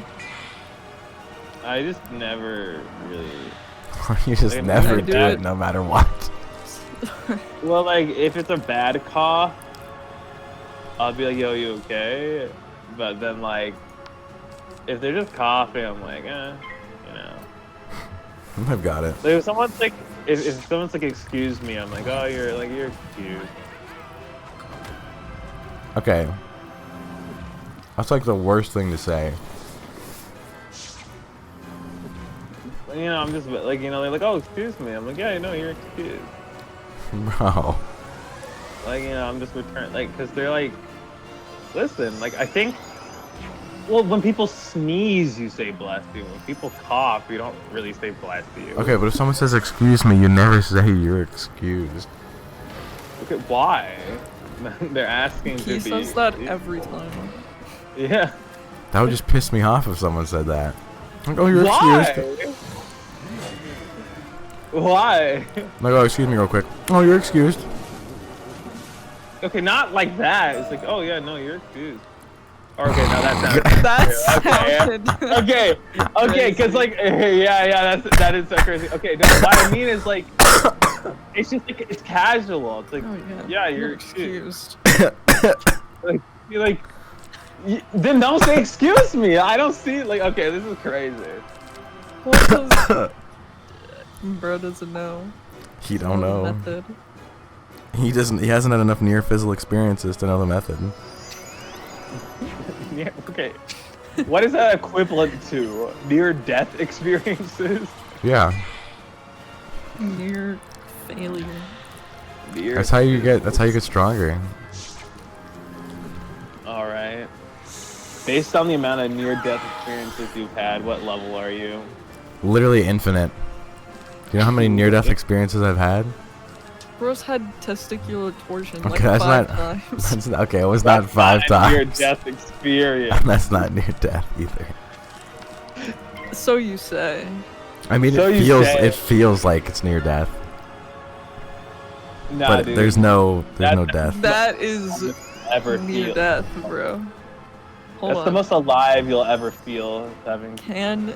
I just never really. You just Like, never I do do it it. no matter what. Well, like if it's a bad cough, I'll be like, "Yo, you okay?" But then, like, if they're just coughing, I'm like, you know. I've got it. Like, if someone's like, if someone's like, "Excuse me," I'm like, "Oh, you're excused." Okay. That's like the worst thing to say. You know, I'm just like, you know, they're like, "Oh, excuse me." I'm like, "Yeah, no, you're excused." Bro. Like, you know, I'm just returning, like, because they're like, listen, like, I think, well, when people sneeze, you say bless you. When people cough, you don't really say bless you. Okay, but if someone says excuse me, you never say you're excused. Okay, why? They're asking He to be. says that every time. Yeah. That would just piss me off if someone said that. Like, oh, you're Why? excused. Why? Like, oh, excuse me real quick. Oh, you're excused. Okay, not like that. It's like, oh yeah, no, you're excused. Or, okay, no, that sounds. That Okay, sounded. okay, because like, yeah, that is so crazy. Okay, no, what I mean is like, it's just like it's casual. It's like, Oh yeah, you're excused. Like, you're like, then don't say excuse me. I don't see like, okay, this is crazy. What does... Bro doesn't know. He don't know. Method. He doesn't. He hasn't had enough near physical experiences to know the method. Yeah, okay. What is that equivalent to? Near death experiences? Yeah. Near failure. Near. That's how you get. That's how you get stronger. All right. Based on the amount of near death experiences you've had, what level are you? Literally infinite. Do you know how many near-death experiences I've had? Bro's had testicular torsion Okay, like that's 5 not. times. That's not, okay, it was not 5 Near times. death experience. That's not near death either. So you say. I mean, So it you feels. say. It feels like it's near death, Nah, but dude. there's no death. That is ever near feel. death, bro. Hold That's on. the most alive you'll ever feel. is Having Can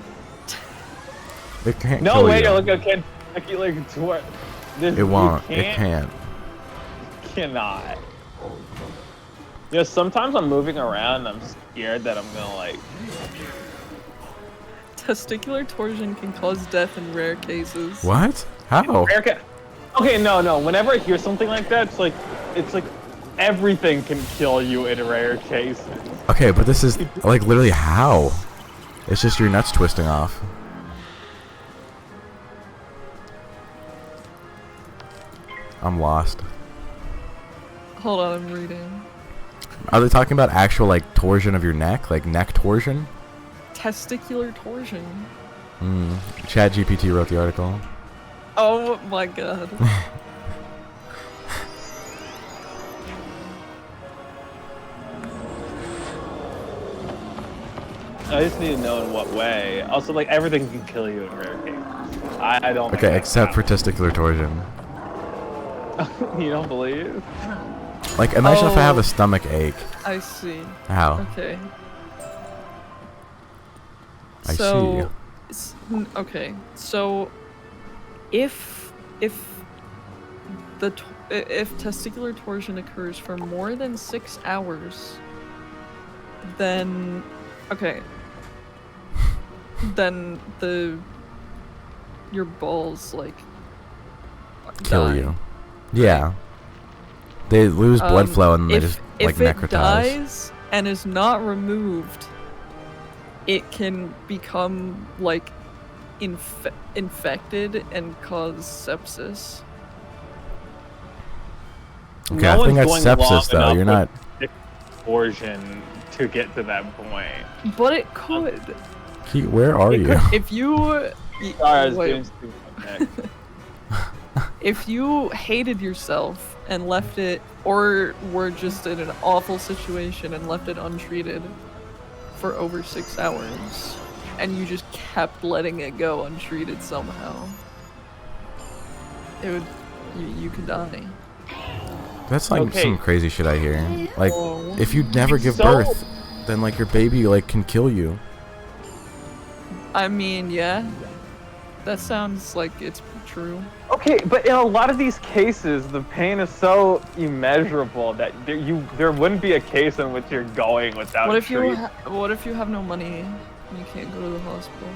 It can't no kill way. you. Look, I can't. Toward. This, It won't. You It can't. Cannot. You know, sometimes I'm moving around and I'm scared that I'm gonna like. testicular torsion can cause death in rare cases? What? How? America. Okay, no. Whenever I hear something like that, it's like everything can kill you in rare cases. Okay, but this is like literally how? It's just your nuts twisting off. I'm lost. Hold on, I'm reading. Are they talking about actual like torsion of your neck, like neck torsion? Testicular torsion. Chat GPT wrote the article. Oh my god. I just need to know in what way. Also, like everything can kill you in rare cases. I don't. Okay, except for testicular torsion. You don't believe? Like, imagine if I have Oh. a stomach ache. I see. How? Okay. I So, okay. So, if if testicular torsion occurs for more than 6 hours, then then your balls like Kill die. you. Yeah. They lose blood flow and they if, just like if it necrotize. dies and is not removed, it can become like infected and cause sepsis. Okay, No I think one's that's going long sepsis though. enough You're not. with torsion to get to that point. But it could. Where are you? If you Sorry, I was wait, getting stupid next. if you hated yourself and left it, or were just in an awful situation and left it untreated for over 6 hours, and you just kept letting it go untreated somehow, it would you could die. That's like Okay. some crazy shit I hear. Like, Oh. if you never give So- birth, then like your baby like can kill you. I mean, yeah, that sounds like it's true. Okay, but in a lot of these cases, the pain is so immeasurable that there wouldn't be a case in which you're going without What if you treatment. what if you have no money and you can't go to the hospital?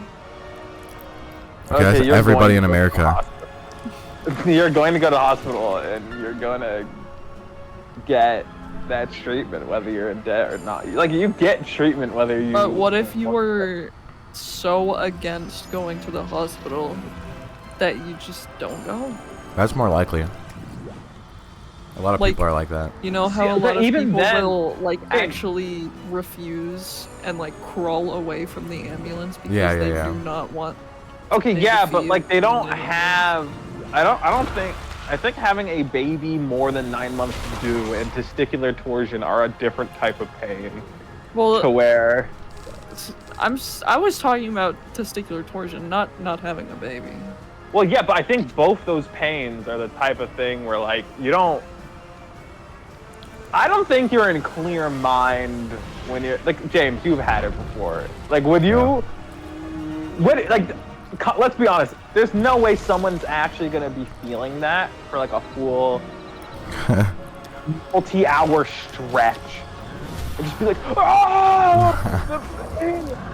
Okay, that's you're everybody going in to go to the America. hospital. You're going to go to hospital and you're going to get that treatment whether you're in debt or not. Like you get treatment whether you. But what if you were so against going to the hospital that you just don't go? That's more likely. A lot of Like- people are like that. You know how Yeah, a lot but of even people then- will like Hey. actually refuse and like crawl away from the ambulance because Yeah, they yeah. do not want. Okay, They yeah, but defeat like they don't you. have. I don't think. I think having a baby more than 9 months due and testicular torsion are a different type of pain. To Well, where. I was talking about testicular torsion, not having a baby. Well, yeah, but I think both those pains are the type of thing where like you don't. I don't think you're in clear mind when you're like James. You've had it before. Like, would you? Would like? Let's be honest. There's no way someone's actually gonna be feeling that for like a full multi-hour stretch. And just be like, oh,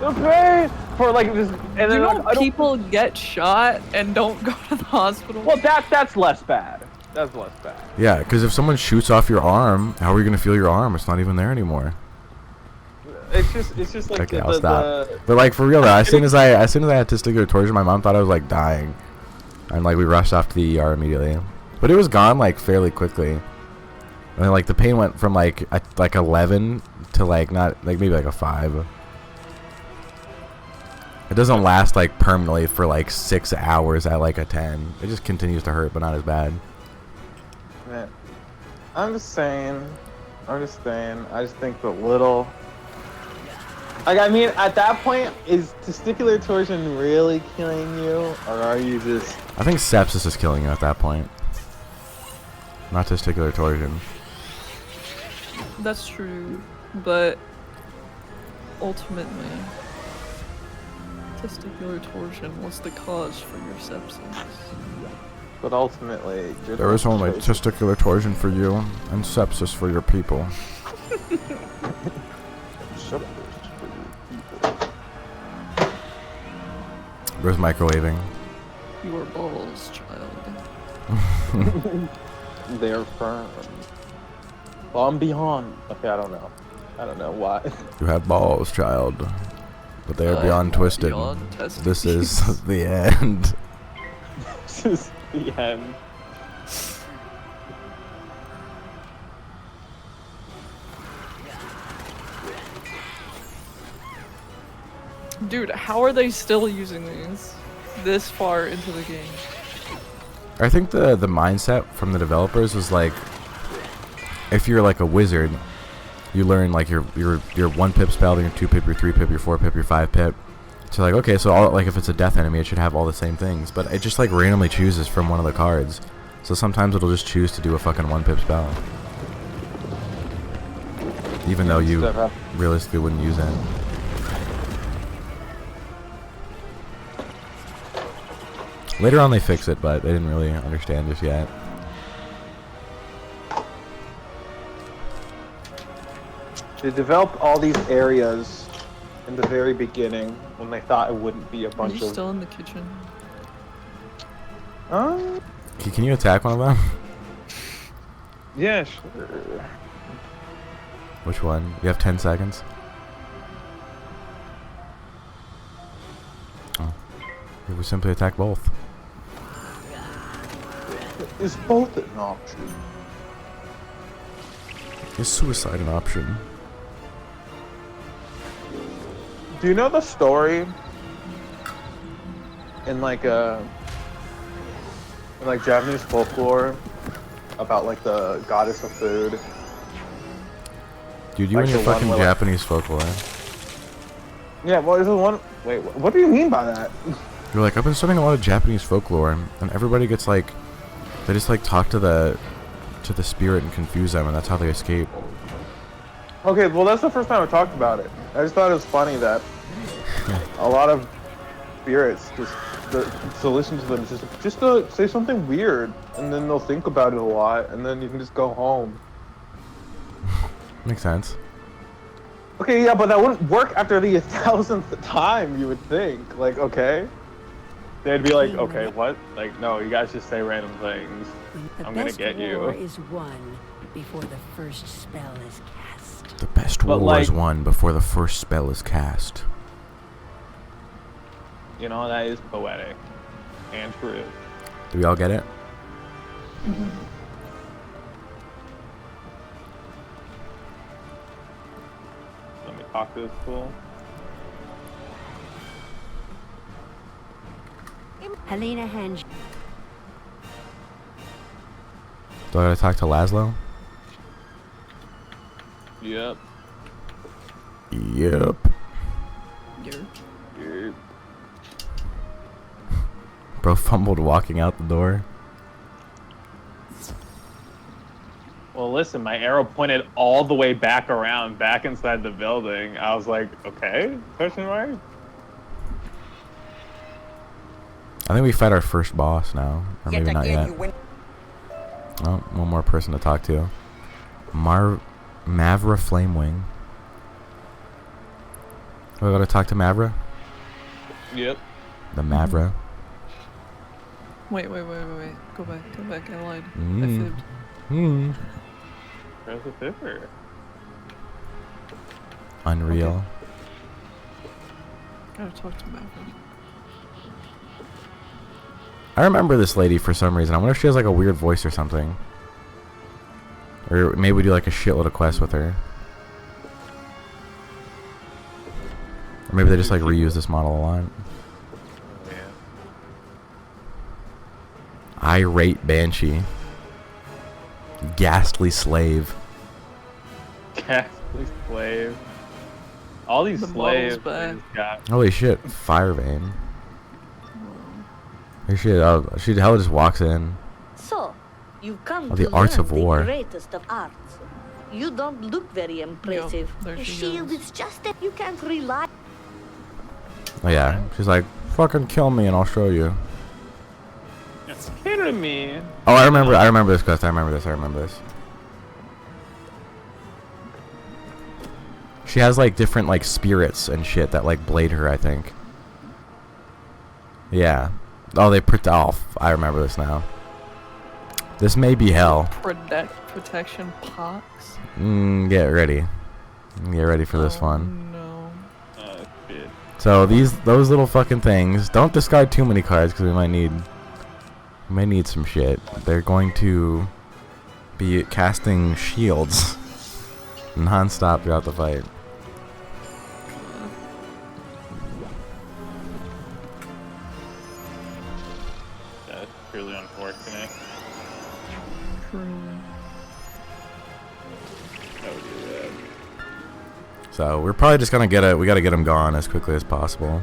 the pain, for like this, and You then know, like, I don't. people get shot and don't go to the hospital. Well, that's less bad. That's less bad. Yeah, because if someone shoots off your arm, how are you gonna feel your arm? It's not even there anymore. It's just like Okay, I'll stop. But like for real though, as soon as I had testicular torsion, my mom thought I was like dying, and like we rushed off to the ER immediately. But it was gone like fairly quickly. And then like the pain went from like 11 to like not like maybe like a 5. It doesn't last like permanently for like 6 hours at like a 10. It just continues to hurt, but not as bad. Man, I'm just saying. I just think the little. Like, I mean, at that point, is testicular torsion really killing you, or are you just? I think sepsis is killing you at that point. Not testicular torsion. That's true, but ultimately, testicular torsion was the cause for your sepsis. But ultimately, you're There is the only chosen- testicular torsion for you and sepsis for your people. Sepsis for your people. Where's microwaving? Your balls, child. They're firm. Well, I'm beyond. Okay, I don't know. I don't know why. You have balls, child, but they are I'm beyond twisted. beyond This is the end. This is the end. Dude, how are they still using these this far into the game? I think the mindset from the developers was like, if you're like a wizard, you learn like your 1 pip spell, then your 2 pip, your 3 pip, your 4 pip, your 5 pip. So like, okay, so all, like if it's a death enemy, it should have all the same things, but it just like randomly chooses from one of the cards. So sometimes it'll just choose to do a fucking 1 pip spell, even though you realistically wouldn't use it. Later on they fix it, but they didn't really understand just yet. They developed all these areas in the very beginning when they thought it wouldn't be a Are bunch you of. still in the kitchen? Can you attack one of them? Yeah, sure. Which one? You have 10 seconds. Oh. You would simply attack both. Is both an option? Is suicide an option? Do you know the story in like Japanese folklore about like the goddess of food? Dude, you Like and your the one fucking where, like- Japanese folklore. Yeah, well, is the one? Wait, what do you mean by that? You're like, I've been studying a lot of Japanese folklore, and everybody gets like, they just like talk to the spirit and confuse them, and that's how they escape. Okay, well, that's the first time I talked about it. I just thought it was funny that a lot of spirits to listen to them just to say something weird, and then they'll think about it a lot, and then you can just go home. Makes sense. Okay, yeah, but that wouldn't work after the 1000th time, you would think. Like, okay. They'd be like, okay, what? Like, no, you guys just say random things. The I'm gonna best get you. war is won before the first spell is cast. The best But, war is like- won before the first spell is cast. You know, that is poetic. And true. Do we all get it? Let me talk to this fool. Helena hands Do I gotta talk to Laszlo? Yep. Yep. You're Bro fumbled walking out the door. Well, listen, my arrow pointed all the way back around, back inside the building. I was like, okay? Question mark? I think we fight our first boss now. Or maybe not yet. Oh, one more person to talk to. Mavra Flamewing. We gotta talk to Mavra? Yep. The Mavra. Wait. Go back. I lied. I Mm. fibbed. Hmm. Where's the fibber? Unreal. Gotta talk to Maverick. I remember this lady for some reason. I wonder if she has like a weird voice or something. Or maybe we do like a shitload of quests with her. Or maybe they just like reuse this model a lot. Yeah. Irate Banshee. Ghastly Slave. Ghastly slave. All these The slaves. model's back. they just got- Holy shit. Firevane. Here she is. Oh, she hella just walks in. So, you've come Oh, to the arts learn of war. the greatest of arts. You don't look very impressive. there A she shield goes. is just that you can't rely. Oh yeah, she's like, fucking kill me and I'll show you. It's kidding me. Oh, I remember this quest. I remember this. She has like different like spirits and shit that like blade her, I think. Yeah. Oh, I remember this now. This may be hell. Protection pox. Get ready. Get ready for this one. No. Oh shit. So those little fucking things. Don't discard too many cards because we might need some shit. They're going to be casting shields non-stop throughout the fight. That's really unfortunate. So we're probably just gonna we gotta get him gone as quickly as possible.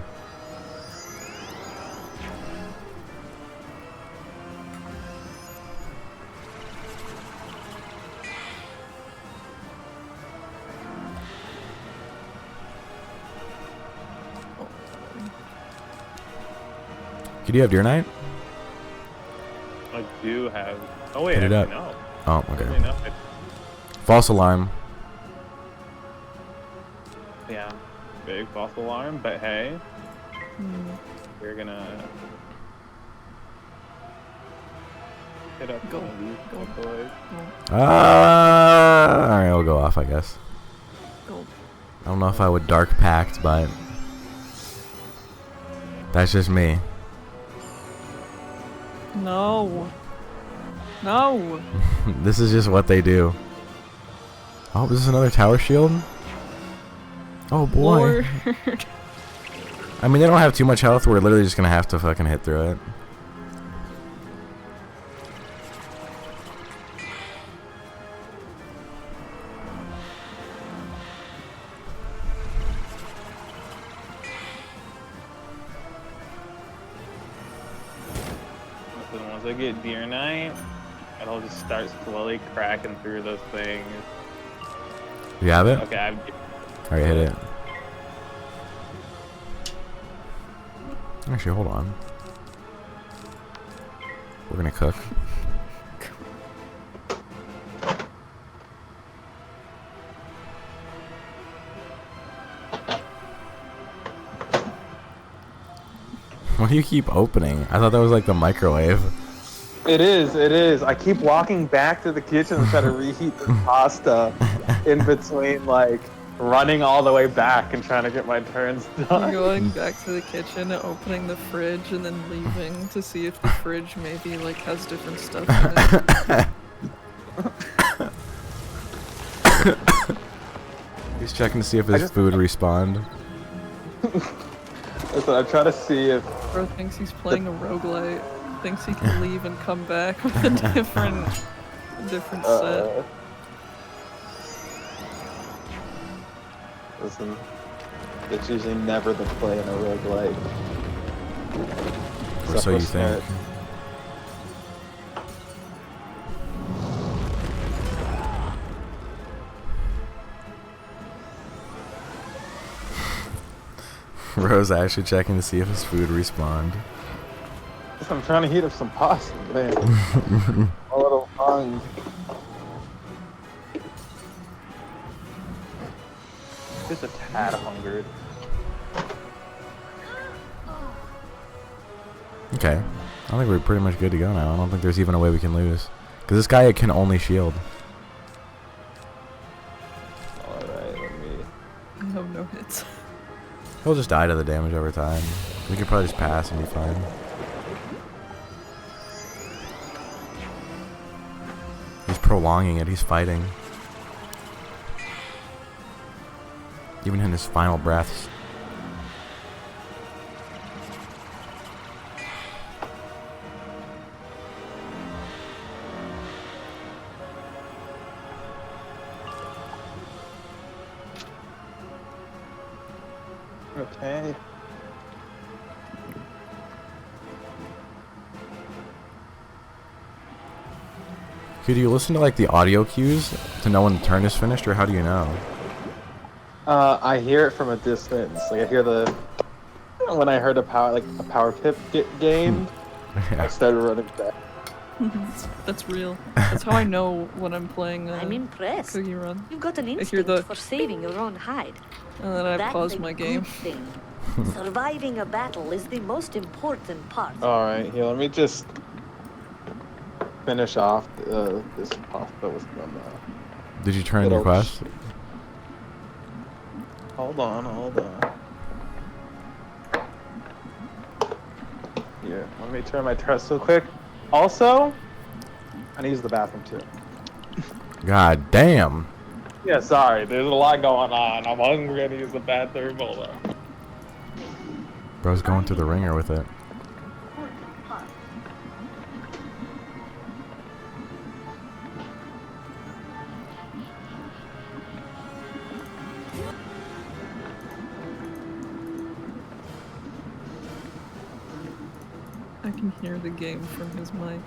Do you have Deer Knight? I do have. Oh wait, Hit it actually, up. no. Oh, Really, okay. no. False alarm. Yeah, big false alarm, but hey, we're gonna hit up Go. one of these Go. boys. Alright, I'll go off, I guess. Go. I don't know if I would Dark Pact, but that's just me. No. No. This is just what they do. Oh, is this another tower shield? Oh boy. Lord. I mean, they don't have too much health. We're literally just gonna have to fucking hit through it. So once I get Deer Knight, it'll just start slowly cracking through those things. You have it? Okay, Alright, hit it. Actually, hold on. We're gonna cook. Why do you keep opening? I thought that was like the microwave. It is. I keep walking back to the kitchen to try to reheat the pasta in between, like, running all the way back and trying to get my turns done. Going back to the kitchen, opening the fridge, and then leaving to see if the fridge maybe like has different stuff in it. He's checking to see if his food respawned. So I try to see if Bro thinks he's playing a roguelite. Thinks he can leave and come back with a different set. Listen, it's usually never the play in a roguelike. Or so you think. Rose actually checking to see if his food respawned. I'm trying to heat up some pasta, man. A little hung. Just a tad hungered. Okay. I think we're pretty much good to go now. I don't think there's even a way we can lose. Because this guy can only shield. Alright, let me... I have no hits. He'll just die to the damage over time. We could probably just pass and be fine. He's prolonging it. He's fighting. Even in his final breaths. Okay. Okay, do you listen to like the audio cues to know when the turn is finished, or how do you know? I hear it from a distance. Like I hear the when I heard a power pip get gained, I Yeah. started running back. That's real. That's how I know when I'm playing I'm impressed. Cookie Run. You've got an I hear instinct the for saving your own hide. and then I That's pause a my good game. thing. Surviving a battle is the most important part. All right, here. Let me just finish off this pasta with some. Did you turn in your Little quest? Hold on. Here, let me turn my test real quick. Also, I need to use the bathroom too. God damn. Yeah, sorry. There's a lot going on. I'm hungry. I need to use the bathroom. Hold on. Bro's going through the ringer with it. I can hear the game from his mic.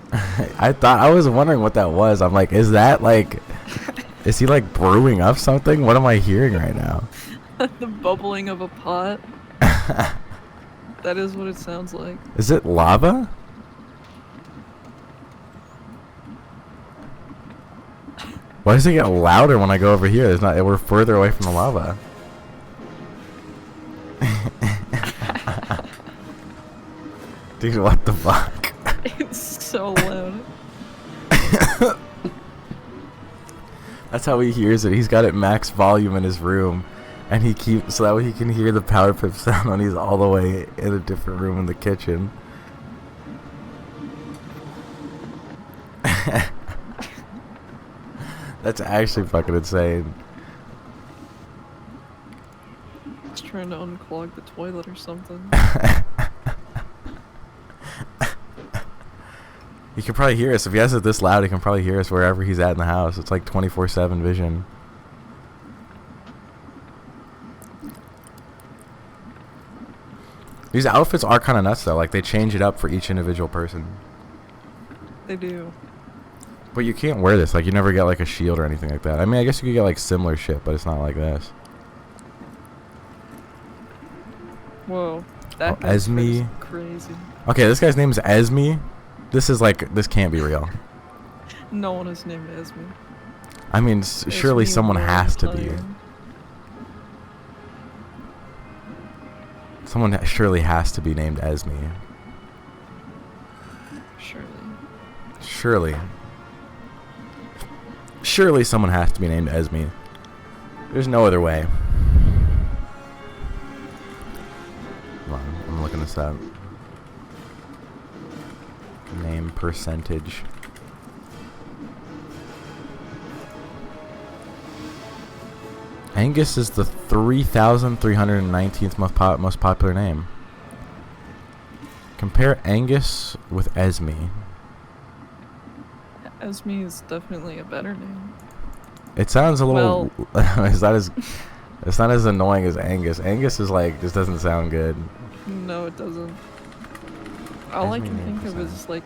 I was wondering what that was. I'm like, is that like, is he like brewing up something? What am I hearing right now? The bubbling of a pot. That is what it sounds like. Is it lava? Why does it get louder when I go over here? There's not. We're further away from the lava. Dude, what the fuck? It's so loud. That's how he hears it. He's got it max volume in his room, and he keeps so that way he can hear the power pip sound when he's all the way in a different room in the kitchen. That's actually fucking insane. He's trying to unclog the toilet or something. He can probably hear us. If he has it this loud, he can probably hear us wherever he's at in the house. It's like 24/7 vision. These outfits are kind of nuts though. Like they change it up for each individual person. They do. But you can't wear this. Like you never get like a shield or anything like that. I mean, I guess you could get like similar shit, but it's not like this. Whoa. That Oh, guy's Esme. face is crazy. Okay, this guy's name is Esme. This is like, this can't be real. No one is named Esme. I mean, surely Esme someone has to be. Valentine. Someone surely has to be named Esme. Surely. Surely. Surely someone has to be named Esme. There's no other way. Hold on, I'm looking this up. Name percentage. Angus is the 3,319th most popular name. Compare Angus with Esme. Esme is definitely a better name. It sounds a little. it's not as annoying as Angus. Angus is like just doesn't sound good. No, it doesn't. All I Esme can name think of percent. is like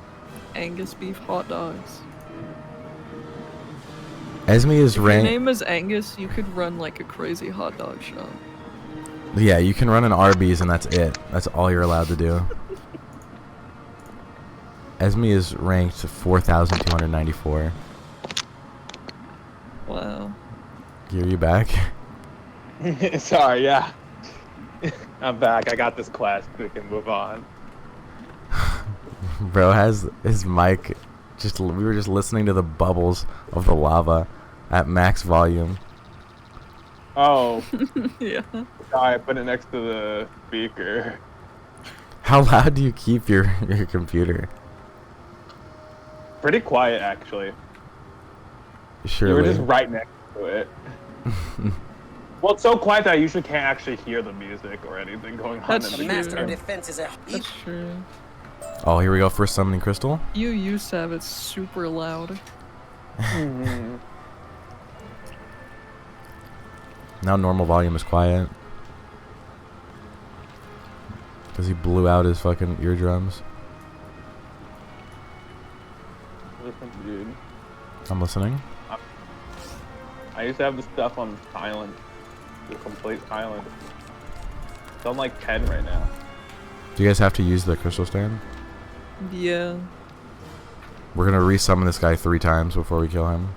Angus beef hot dogs. Esme is If your ranked. name is Angus, you could run like a crazy hot dog shop. Yeah, you can run an Arby's and that's it. That's all you're allowed to do. Esme is ranked 4,294. Wow. Are you back? Sorry, yeah. I'm back. I got this quest. We can move on. Bro has his mic. We were just listening to the bubbles of the lava at max volume. Oh, Yeah. sorry. I put it next to the speaker. How loud do you keep your computer? Pretty quiet, actually. You Surely. were just right next to it. Well, it's so quiet that I usually can't actually hear the music or anything going on. That's in The the master of true. defense is a That's true. Oh, here we go. First summoning crystal. You used to have it super loud. Mhm. Now normal volume is quiet. Because he blew out his fucking eardrums. Listen, dude. I'm listening. I used to have this stuff on silent. The complete silent. It's on like 10 right now. Do you guys have to use the crystal stand? Yeah. We're gonna resummon this guy 3 times before we kill him.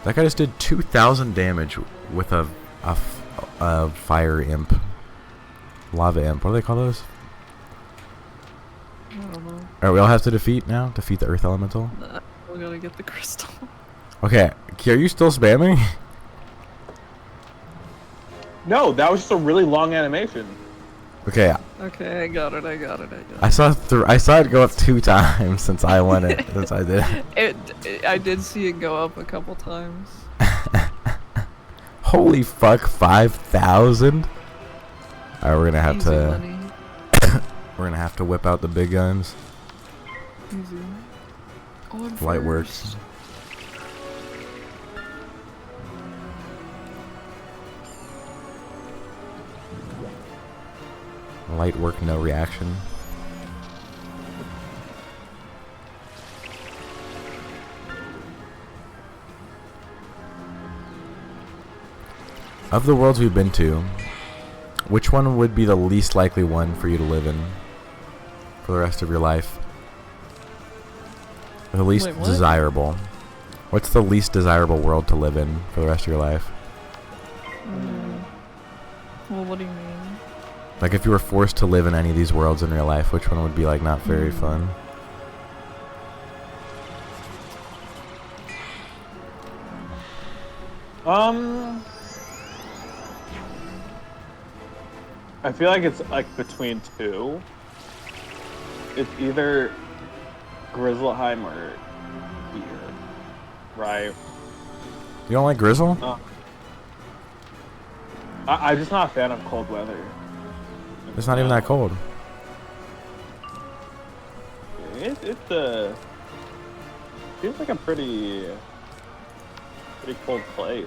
That guy just did 2,000 damage with a fire imp. Lava imp. What do they call those? I don't know. Alright, we all have to defeat now? Defeat the earth elemental? Nah, we gotta get the crystal. Okay, are you still spamming? No, that was just a really long animation. Okay, Okay, I got it. I saw it go up 2 times since I won it. Since I did I did see it go up a couple times. Holy fuck, 5,000? Alright, we're gonna have Easy to money. we're gonna have to whip out the big guns. Easy. Oh, I'm Light first. works. Light work, no reaction. Of the worlds we've been to, which one would be the least likely one for you to live in for the rest of your life? Or the least Wait, what? desirable. What's the least desirable world to live in for the rest of your life? Well, what do you mean? Like if you were forced to live in any of these worlds in real life, which one would be like not very fun? I feel like it's like between 2. It's either Grizzleheim or here, right? You don't like Grizzle? I'm just not a fan of cold weather. It's not even that cold. It's seems like a pretty cold place.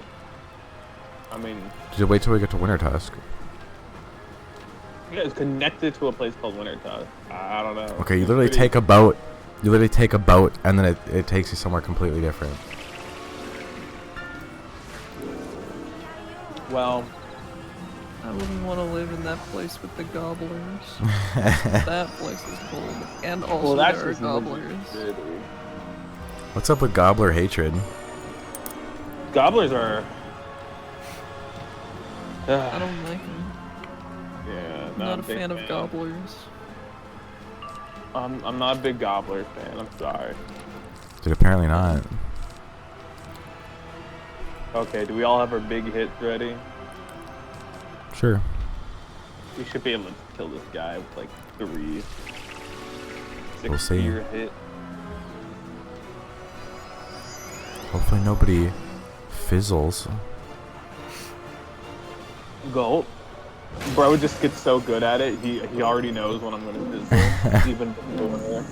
I mean, Just wait till we get to Winter Tusk. yeah, it's connected to a place called Wintertusk. I don't know. Okay, you It's literally pretty- take a boat. You literally take a boat, and then it takes you somewhere completely different. Well, I wouldn't want to live in that place with the gobblers. That place is cold. And also that's there are just gobblers. Lizard City. What's up with gobbler hatred? Gobblers are. I don't like them. Yeah, I'm not a big fan of gobblers. I'm not a big gobbler fan. I'm sorry. Dude, apparently not. Okay, do we all have our big hits ready? Sure. We should be able to kill this guy with like 3. We'll see. Spear hit. Hopefully nobody fizzles. Go. Bro just gets so good at it. He already knows when I'm gonna visit, even before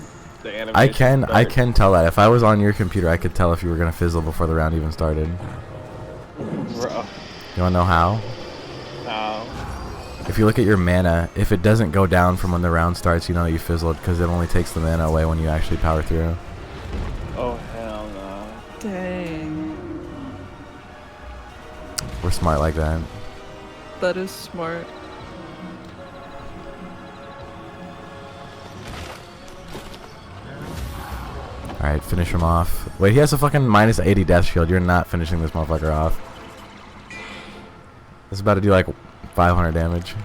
the animation. I can tell that. If I was on your computer, I could tell if you were gonna fizzle before the round even started. Bro. You wanna know how? If you look at your mana, if it doesn't go down from when the round starts, you know that you fizzled because it only takes the mana away when you actually power through. Oh hell no. Dang. We're smart like that. That is smart. Alright, finish him off. Wait, he has a fucking minus 80 death shield. You're not finishing this motherfucker off. This is about to do like 500 damage.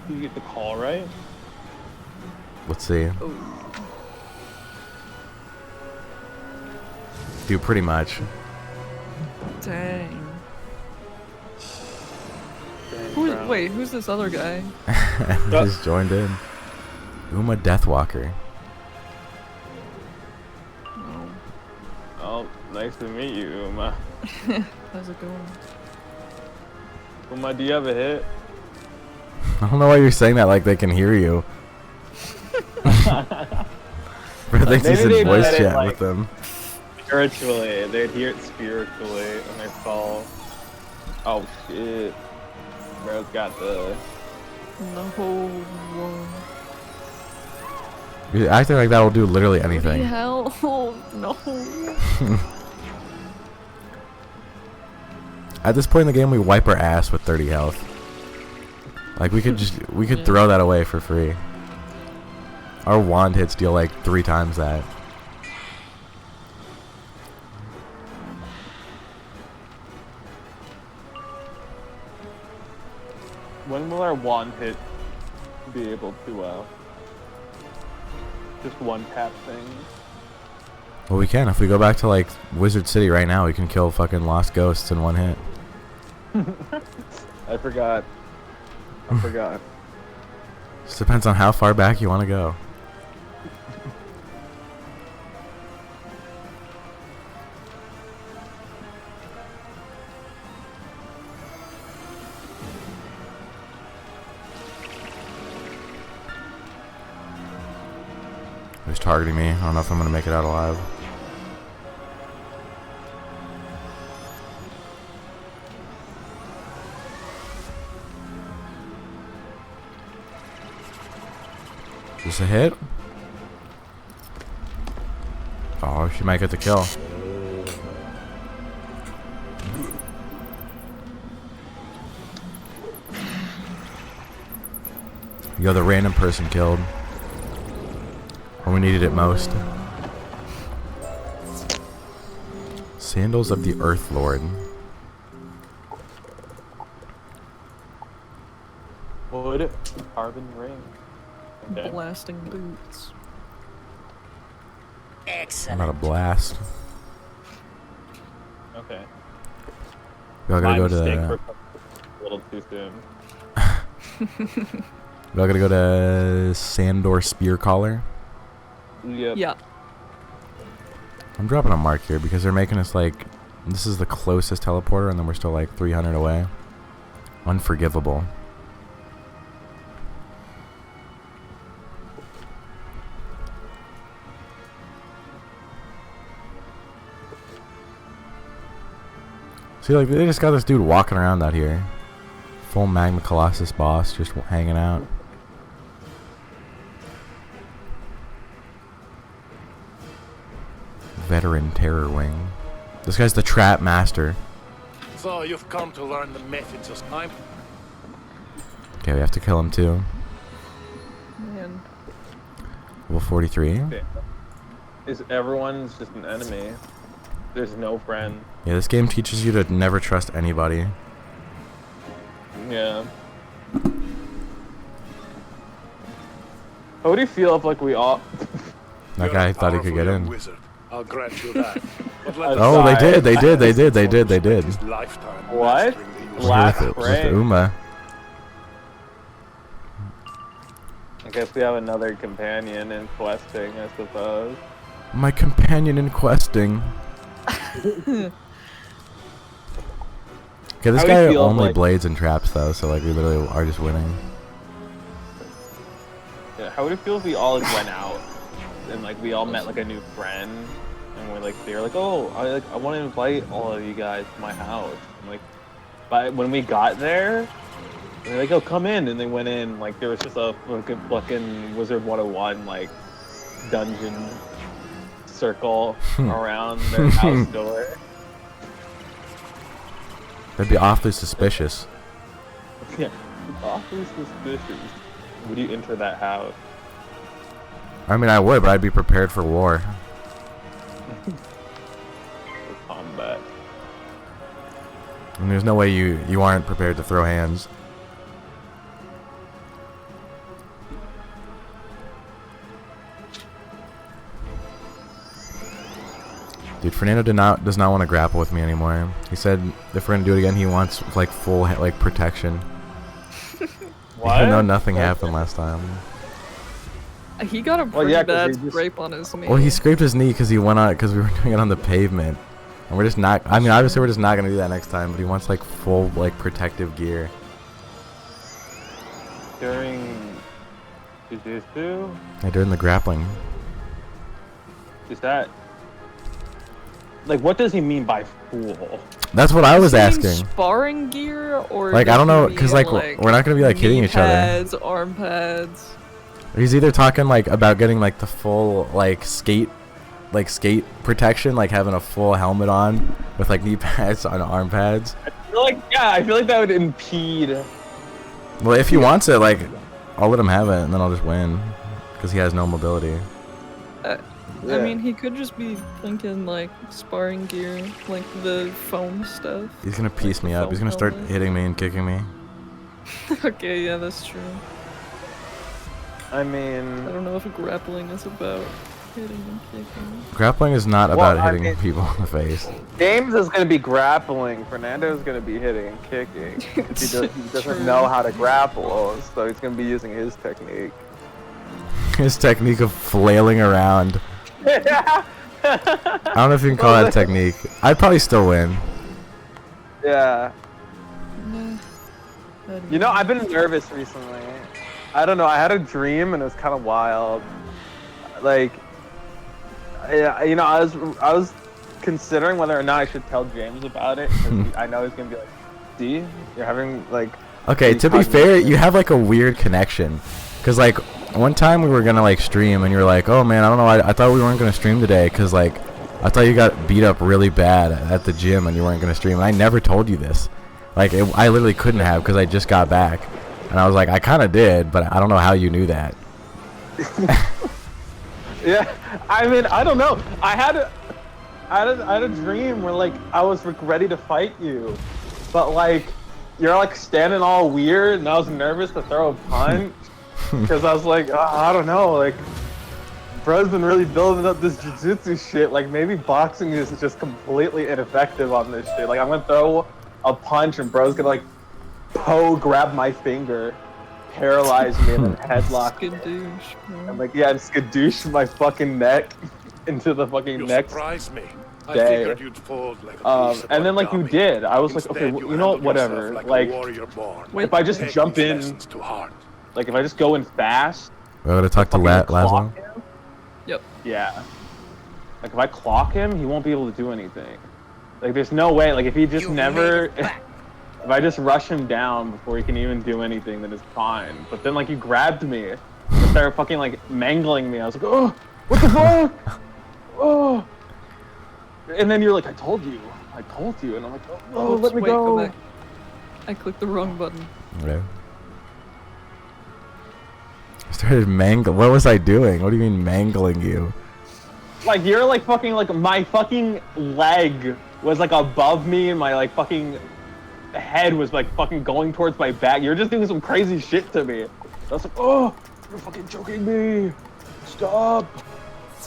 You get the call right? Let's see. Oh. Do pretty much. Dang. Bro. Wait, who's this other guy? Just joined in. Uma Deathwalker. Oh. Oh, nice to meet you, Uma. How's it going? Uma, do you have a hit? I don't know why you're saying that like they can hear you. Bro thinks he's Maybe in they voice said it, chat like- with them. Spiritually, they'd hear it spiritually, and they fall. Oh shit. Bro's got the No. You're acting like that will do literally Bloody anything. hell. No. At this point in the game, we wipe our ass with 30 health. Like we could Yeah. throw that away for free. Our wand hits deal like 3 times that. When will our wand hit be able to just one tap thing? Well, we can. If we go back to like Wizard City right now, we can kill fucking lost ghosts in 1 hit. I forgot. I forgot. Just depends on how far back you want to go. He's targeting me. I don't know if I'm gonna make it out alive. Is this a hit? Oh, she might get the kill. Yo, the random person killed. When we needed it most. Sandals of the Earth Lord. Wood, carbon ring. Okay. Blasting boots. I'm Excellent. not a blast. Okay. We all gotta My go mistake to. for a little too soon. We all gotta go to Sandor Spear Collar. Yep. Yeah. I'm dropping a mark here because they're making us like. This is the closest teleporter, and then we're still like 300 away. Unforgivable. See, like, they just got this dude walking around out here. Full Magma Colossus boss just hanging out. Veteran Terror Wing. This guy's the Trap Master. So you've come to learn the methods of time. Okay, we have to kill him too. Man. Level 43. Okay. Is everyone's just an enemy? There's no friend. Yeah, this game teaches you to never trust anybody. Yeah. How would you feel if, like, we all... That guy thought he could get in. Wizard. I'll grant you that. But let Oh, they Aside. did, they did, they did, they did, they did. his lifetime What? mastering the use With, Last with spring. Uma. I guess we have another companion in questing, I suppose. My companion in questing. Okay, this How do you guy feel, only like- blades and traps though, so like we literally are just winning. Yeah, how would it feel if we all like, went out and like we all met like a new friend and we're like they were like, oh, I want to invite all of you guys to my house. And, like, but when we got there, they're like, oh, come in, and they went in. Like there was just a fucking Wizard101 like dungeon circle around their house door. That'd be awfully suspicious. Yeah, awfully suspicious. Would you enter that house? I mean, I would, but I'd be prepared for war. For combat. And there's no way you aren't prepared to throw hands. Dude, Fernando does not want to grapple with me anymore. He said if we're gonna do it again, he wants like full like protection. What? Even though nothing happened last time. He got a Well, pretty yeah, 'cause bad they just- scrape on his knee. Well, he scraped his knee because he went on because we were doing it on the pavement, and we're just not. I mean, obviously we're just not gonna do that next time. But he wants like full like protective gear. During Jujutsu? Yeah, during the grappling. Is that Like, what does he mean by fool? That's what I was Does he mean asking. Sparring gear or Like, I does don't know, he cause mean, like we're not gonna be like hitting knee each other. pads, arm pads. He's either talking like about getting like the full like skate protection, like having a full helmet on with like knee pads on arm pads. I feel like that would impede. Well, if he wants it, like I'll let him have it, and then I'll just win, cause he has no mobility. I mean, he could just be thinking like sparring gear, like the foam stuff. He's gonna piece me up. He's gonna start hitting me and kicking me. Okay, yeah, that's true. I mean, I don't know if grappling is about hitting and kicking. Grappling is not Well, about I hitting mean- people in the face. James is gonna be grappling. Fernando's gonna be hitting and kicking. 'Cause he doesn't True. know how to grapple, so he's gonna be using his technique. His technique of flailing around. I don't know if you can call that a technique. I'd probably still win. Yeah. Nah, You know, I've been nervous recently. I don't know. I had a dream and it was kind of wild. Like, yeah, you know, I was considering whether or not I should tell James about it. 'Cause I know he's gonna be like, "See, you're having like." Okay, these to be fair, cognitive- you have like a weird connection. Cause like one time we were gonna like stream and you were like, oh man, I don't know, I thought we weren't gonna stream today cause like I thought you got beat up really bad at the gym and you weren't gonna stream, and I never told you this. Like I literally couldn't have cause I just got back, and I was like, I kind of did, but I don't know how you knew that. Yeah, I mean, I don't know. I had a dream where like I was like ready to fight you, but like you're like standing all weird, and I was nervous to throw a punch because I was like, I don't know, like bro's been really building up this jiu-jitsu shit. Like maybe boxing is just completely ineffective on this shit. Like I'm gonna throw a punch and bro's gonna like grab my finger, paralyze me, and then headlock me. Skadoosh, bro. I'm like, yeah, and skadoosh my fucking neck into the fucking You next. surprised me. I day. figured you'd fold like a piece of And then like you origami. did, I was like, okay, Instead, you know what, handled whatever. yourself Like, a warrior born. Wait, if I just Take jump these in, lessons to heart. like if I just go in fast, We're gonna talk to fucking Lazo. clock him, Yep. yeah. Like if I clock him, he won't be able to do anything. Like there's no way. Like if he just You never, made it back. if I just rush him down before he can even do anything, then it's fine. But then like you grabbed me, and started fucking like mangling me. I was like, oh, what the fuck? Oh. And then you're like, I told you, and I'm like, oh, Oops, let me wait, go. back. I clicked the wrong button. Okay. I started mangling. What was I doing? What do you mean mangling you? Like you're like fucking like my fucking leg was like above me and my like fucking head was like fucking going towards my back. You're just doing some crazy shit to me. I was like, oh, you're fucking choking me. Stop.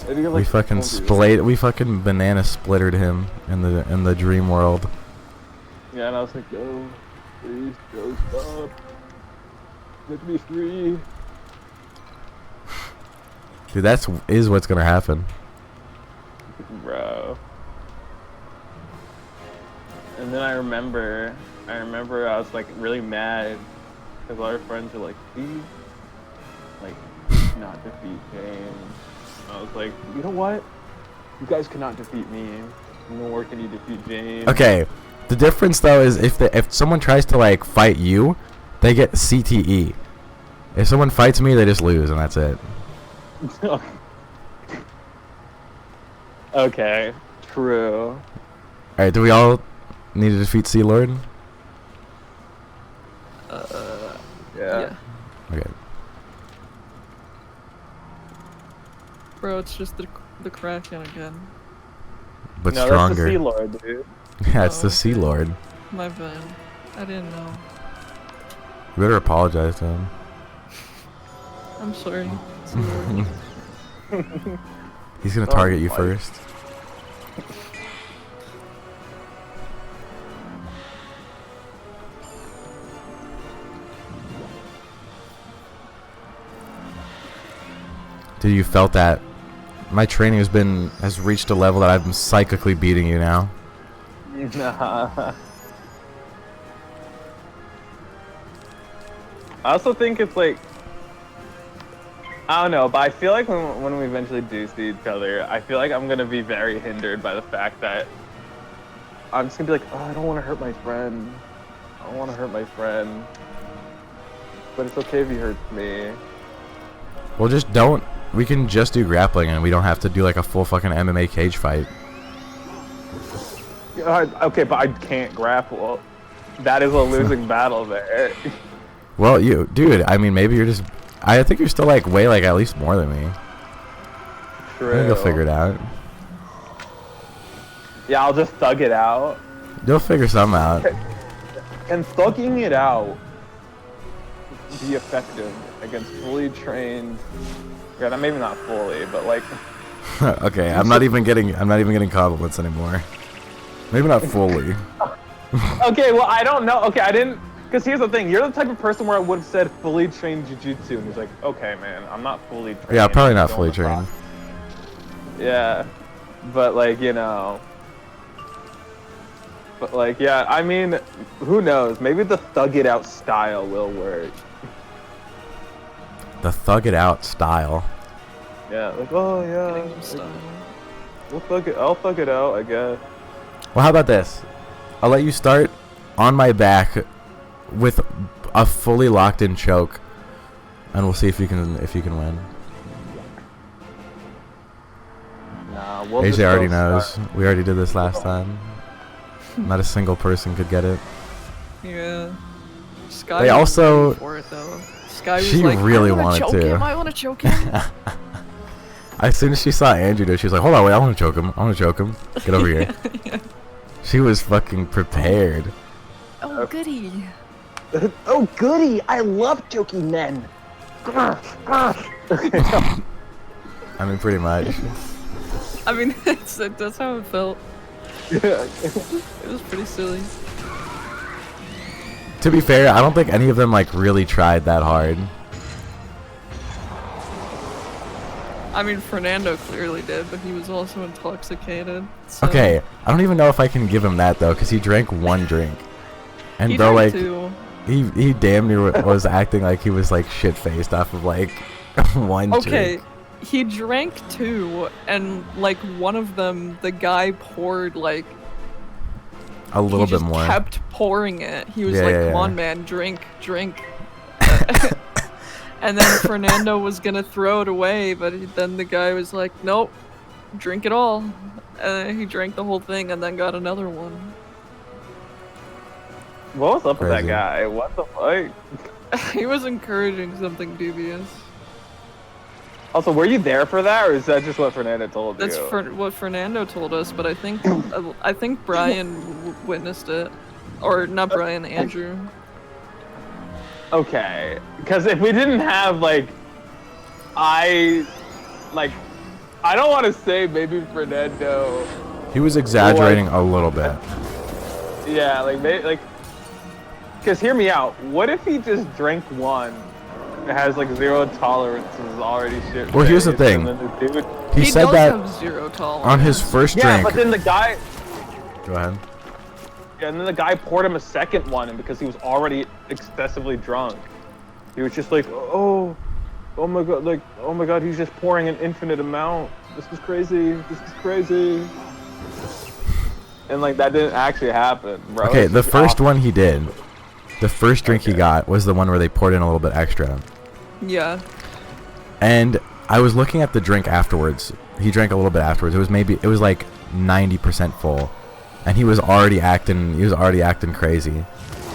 And you're like, We fucking "Don't do this." we fucking banana splittered him in the dream world. Yeah, and I was like, go, please, go, stop. Let me free. Dude, that's what's gonna happen. Bro. And then I remember I was like really mad because all our friends were like, please, like, not defeat James. I was like, you know what? You guys cannot defeat me. Nor can you defeat James. Okay, the difference though is if someone tries to like fight you, they get CTE. If someone fights me, they just lose, and that's it. Okay, true. All right, do we all need to defeat Sea Lord? Yeah. Okay. Bro, it's just the Kraken again. But No, stronger. that's the Sea Lord, dude. Yeah, it's Oh, the Sea okay. Lord. My bad. I didn't know. You better apologize to him. I'm sorry. Sea Lord. He's gonna Oh, target you my. first. Dude, you felt that? My training has reached a level that I'm psychically beating you now. Nah. I also think it's like I don't know, but I feel like when we eventually do see each other, I feel like I'm gonna be very hindered by the fact that I'm just gonna be like, oh, I don't want to hurt my friend. I don't want to hurt my friend. But it's okay if he hurts me. Well, just don't. We can just do grappling, and we don't have to do like a full fucking MMA cage fight. Okay, but I can't grapple. That is a losing battle there. Well, dude. I mean, maybe you're just. I think you're still like way like at least more than me. True. I think you'll figure it out. Yeah, I'll just thug it out. You'll figure something out. Can thugging it out be effective against fully trained? Yeah, maybe not fully, but like. Okay, I'm not even getting compliments anymore. Maybe not fully. Okay, well I don't know. Okay, I didn't. Because here's the thing, you're the type of person where I would have said fully trained jiu-jitsu, and he's like, okay, man, I'm not fully trained. Yeah, probably not fully trained. Yeah, but like, you know. But like, yeah, I mean, who knows? Maybe the thug it out style will work. The thug it out style. Yeah, like, oh yeah. I'll thug it out, I guess. Well, how about this? I'll let you start on my back with a fully locked in choke, and we'll see if you can win. Nah, we'll AJ just already go knows. start. We already did this last time. Not a single person could get it. Yeah. Sky They was also- going for it though. Sky was She like, really I wanna wanted choke to. him, I want to choke him. As soon as she saw Andrew do it, she was like, hold on, wait, I want to choke him. I want to choke him. Get over here. Yeah. She was fucking prepared. Oh, goody. Oh goody! I love choking men. I mean, pretty much. I mean, that's how it felt. Yeah. It was pretty silly. To be fair, I don't think any of them like really tried that hard. I mean, Fernando clearly did, but he was also intoxicated. So Okay, I don't even know if I can give him that though, because he drank one drink. And he bro, drank like, two. he damn near was acting like he was like shit faced off of like one Okay, drink. he drank two, and like one of them, the guy poured like A little he bit just more. kept pouring it. He was Yeah, like, yeah, "Come yeah. on, man, drink." And then Fernando was gonna throw it away, but then the guy was like, "Nope, drink it all." And he drank the whole thing, and then got another one. What was up with that Crazy. guy? What the fuck? He was encouraging something dubious. Also, were you there for that, or is that just what Fernando told That's you? what Fernando told us, but I think Brian witnessed it, or not Brian, Andrew. Okay, because if we didn't have like, I don't want to say maybe Fernando. He was exaggerating a little bit. Yeah, because hear me out. What if he just drank one? It has like zero tolerance, is already shit. Well, here's the faced, thing. and then the dude, He said does that have zero tolerance. on his first yeah, drink. but then the guy, Go ahead. yeah, and then the guy poured him a second one, and because he was already excessively drunk, he was just like, oh my god, like, oh my god, he's just pouring an infinite amount. This is crazy. This is crazy. And like that didn't actually happen, bro. Okay, It's the just first awful. one he did. The first drink he got was the one where they poured in a little bit extra. Yeah. And I was looking at the drink afterwards. He drank a little bit afterwards. It was like 90% full. And he was already acting crazy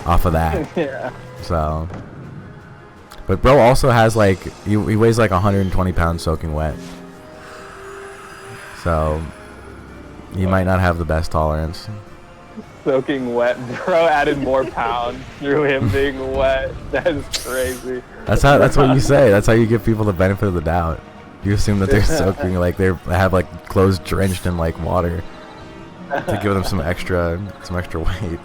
off of that. Yeah. So but bro also has like he weighs like 120 pounds soaking wet. So he might not have the best tolerance. Soaking wet, bro. Added more pounds through him being wet. That is crazy. That's what you say. That's how you give people the benefit of the doubt. You assume that they're soaking, like they have like clothes drenched in like water to give them some extra weight.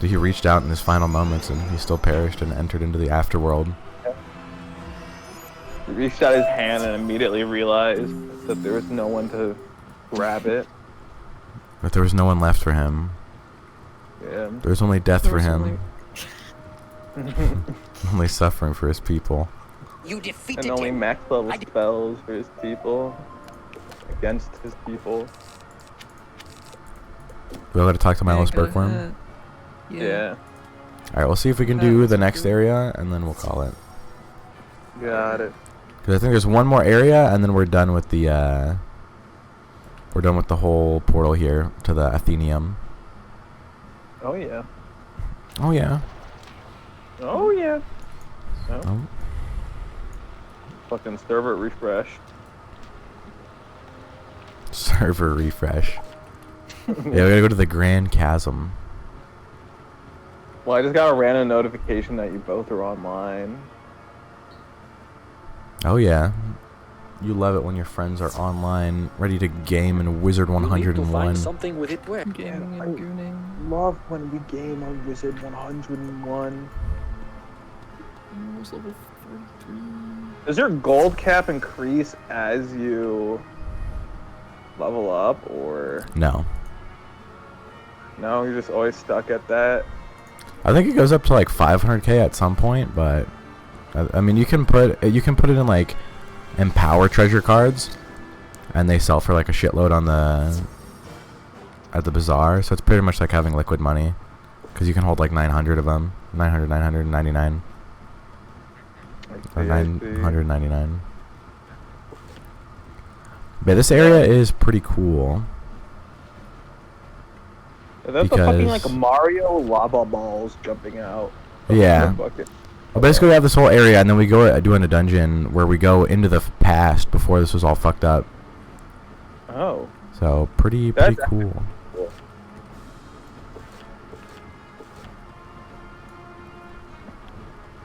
He reached out in his final moments and he still perished and entered into the afterworld. He reached out his hand and immediately realized that there was no one to grab it. But there was no one left for him. Yeah. There's only death for There's him. Only suffering for his people. You defeated And only him. max level I d- spells for his people. Against his people. We all gotta talk to Yeah, Milos go Berkworm. ahead. Yeah. Alright, we'll see if we can That do was the next cool. area, and then we'll call it. Got it. Because I think there's one more area, and then we're done with the, we're done with the whole portal here to the Athenium. Oh yeah. Oh, yeah. Oh yeah. Oh. Oh. Fucking server refresh. Server refresh. Yeah, we gotta go to the Grand Chasm. Well, I just got a random notification that you both are online. Oh, yeah. You love it when your friends are online, ready to game in You need to find Wizard101. something with it where. Gaming and gooning. Love when we game on Wizard101. I was level 43. Does your gold cap increase as you level up, or No. no? You're just always stuck at that. I think it goes up to like 500k at some point, but I mean you can put it in like Empower treasure cards, and they sell for like a shitload on the at the bazaar. So it's pretty much like having liquid money, because you can hold like 900 of them, 999, or 999. But this area is pretty cool. That's the fucking like Because- Mario lava balls jumping out. Yeah. The bucket. Well, basically we have this whole area, and then we go doing a dungeon where we go into the past before this was all fucked up. Oh. So pretty That's cool. Cool.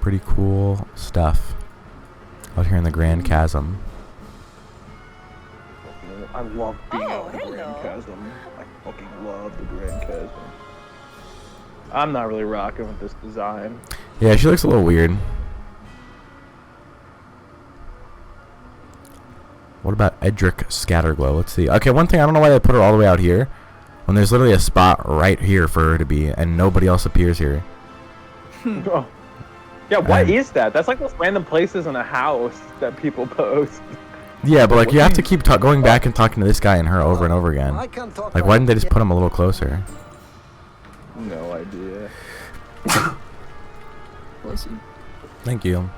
Pretty cool stuff out here in the Grand Chasm. I love being Oh, out in the Grand hello. Chasm. I fucking love the Grand Chasm. I'm not really rocking with this design. Yeah, she looks a little weird. What about Edric Scatterglow? Let's see. Okay, one thing, I don't know why they put her all the way out here when there's literally a spot right here for her to be, and nobody else appears here. Oh. Yeah, what And- is that? That's like those random places in a house that people post. Yeah, but like you have to keep going back and talking to this guy and her over and over again. I can't talk. Like, why didn't they just put him a little closer? No idea. Bless you. Thank you.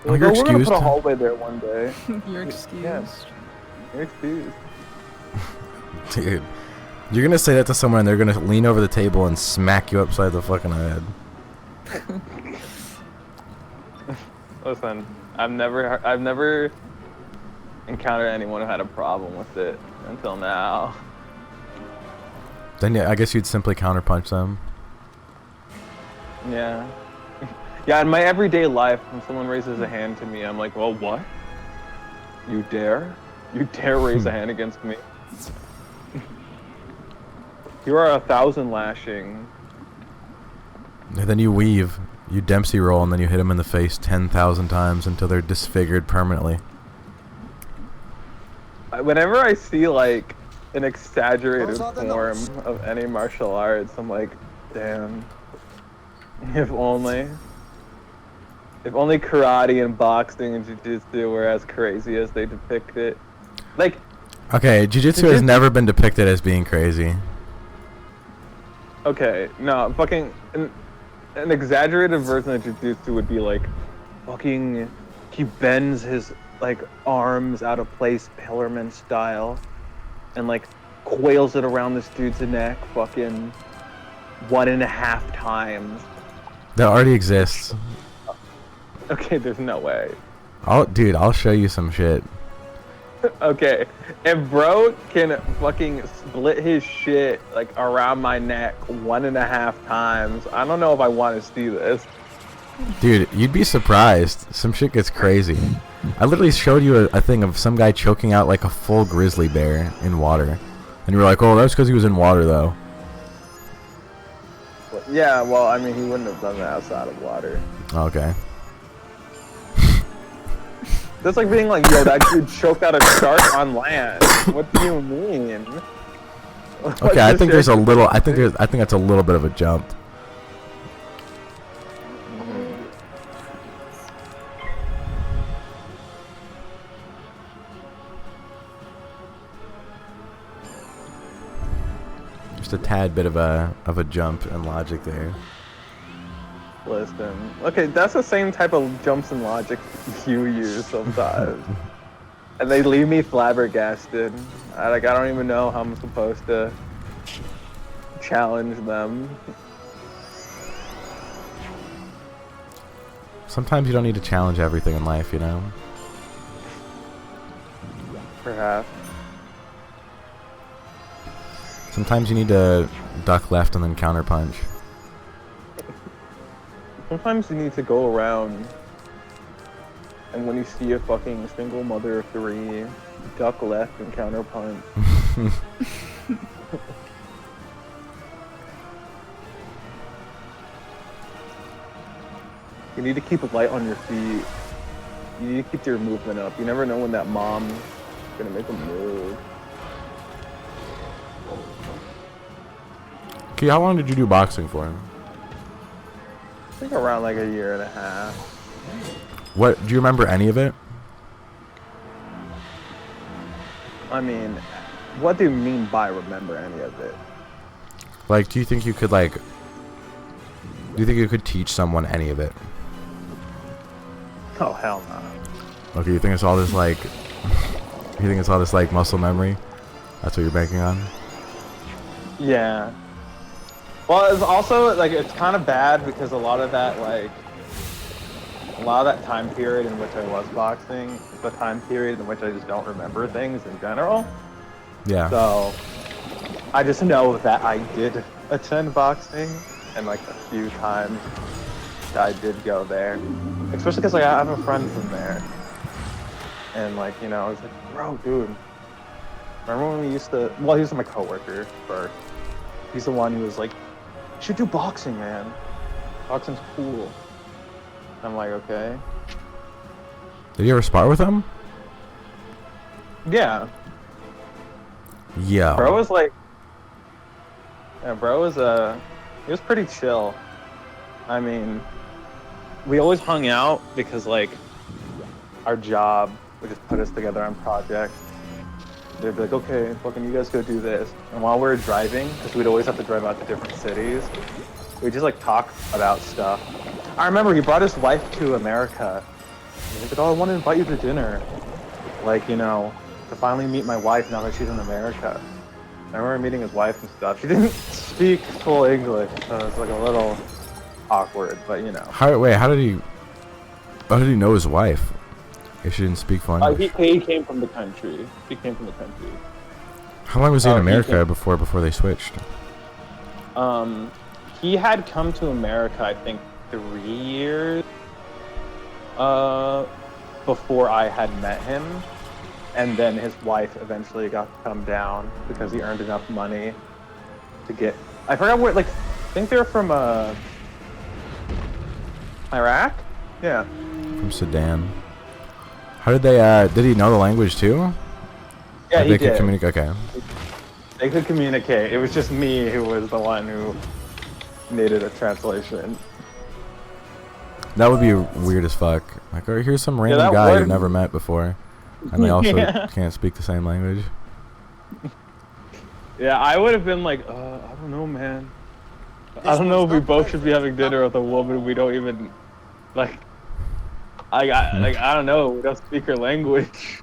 Oh, Like, you're we're gonna excused. put a hallway there one day. You're excused. You're excused. Dude, you're gonna say that to someone and they're gonna lean over the table and smack you upside the fucking head. Listen, I've never encountered anyone who had a problem with it until now. Then yeah, I guess you'd simply counterpunch them. Yeah. Yeah, in my everyday life, when someone raises a hand to me, I'm like, well, what? You dare? You dare raise a hand against me? You are 1,000 lashing. And then you weave, you Dempsey roll, and then you hit them in the face 10,000 times until they're disfigured permanently. Whenever I see, like, an exaggerated Those are the form notes. of any martial arts, I'm like, damn. If only. If only karate and boxing and jiu-jitsu were as crazy as they depict it. Like, Okay, jiu-jitsu has never been depicted as being crazy. okay, no, fucking... An exaggerated version of jiu-jitsu would be like, fucking... He bends his, like, arms out of place, Pillarman style. And, like, coils it around this dude's neck, fucking... 1.5 times. That already exists. Okay, there's no way. Dude, I'll show you some shit. Okay, if bro can fucking split his shit like around my neck 1.5 times, I don't know if I want to see this. Dude, you'd be surprised. Some shit gets crazy. I literally showed you a thing of some guy choking out like a full grizzly bear in water. And you were like, oh, that's because he was in water, though. Yeah, well, I mean, he wouldn't have done that outside of water. Okay. That's like being like, yo, that dude choked out a shark on land. What do you mean? Okay, I think there's a little. I think that's a little bit of a jump. Just a tad bit of a jump in logic there. Listen, okay, that's the same type of jumps in logic you use sometimes, and they leave me flabbergasted. I don't even know how I'm supposed to challenge them. Sometimes you don't need to challenge everything in life, you know? Perhaps. Sometimes you need to duck left and then counterpunch. Sometimes you need to go around, and when you see a fucking single mother of three, duck left and counterpunch. You need to keep light on your feet. You need to keep your movement up. You never know when that mom's gonna make a move. Okay, how long did you do boxing for? I think around like a year and a half. What, do you remember any of it? I mean, what do you mean by remember any of it? Like, do you think you could teach someone any of it? Oh, hell no. Okay, you think it's all this like, you think it's all this like muscle memory? That's what you're banking on? Yeah. Well, it's also like it's kind of bad because a lot of that time period in which I was boxing is the time period in which I just don't remember things in general. Yeah. So I just know that I did attend boxing, and like a few times I did go there, especially because like I have a friend from there, and like, you know, I was like, bro, dude, remember when we used to? Well, he was my coworker first. He's the one who was like, you should do boxing, man. Boxing's cool. I'm like, okay. Did you ever spar with him? Yeah. Yeah. Bro was like, yeah, bro was he was pretty chill. I mean, we always hung out because like our job would just put us together on projects. They'd be like, okay, fucking you guys go do this. And while we were driving, because we'd always have to drive out to different cities, we just like talk about stuff. I remember he brought his wife to America. He was like, oh, I want to invite you to dinner. Like, you know, to finally meet my wife now that she's in America. I remember meeting his wife and stuff. She didn't speak full English, so it's like a little awkward, but you know. How did he know his wife? If she didn't speak full English. He came from the country. He came from the country. How long was he in America before they switched? He had come to America, I think, 3 years before I had met him, and then his wife eventually got to come down because he earned enough money to get. I forgot where. Like, I think they're from Iraq. Yeah. From Sudan. How did they? Did he know the language too? Yeah, Like he they did. could communicate. Okay. They could communicate. It was just me who was the one who needed a translation. That would be weird as fuck. Like, oh, here's some random that guy would. you've never met before, and they also Yeah. can't speak the same language. Yeah, I would have been like, I don't know, man. I don't know if we both should be having dinner with a woman we don't even, like, I don't know, we don't speak her language.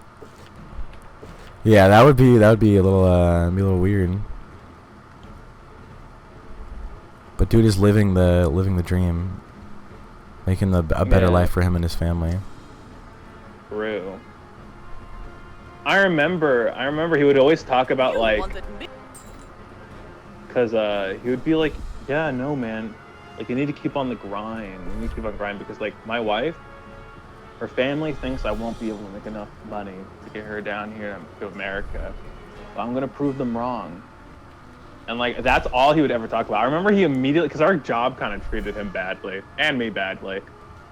Yeah, that would be a little weird. But dude is living the dream, making a better life for him and his family. True. I remember he would always talk about like, cause he would be like, yeah, no, man, like you need to keep on the grind. You need to keep on grind because like my wife, her family thinks I won't be able to make enough money to get her down here to America. But I'm gonna prove them wrong. And like that's all he would ever talk about. I remember he immediately, because our job kind of treated him badly and me badly.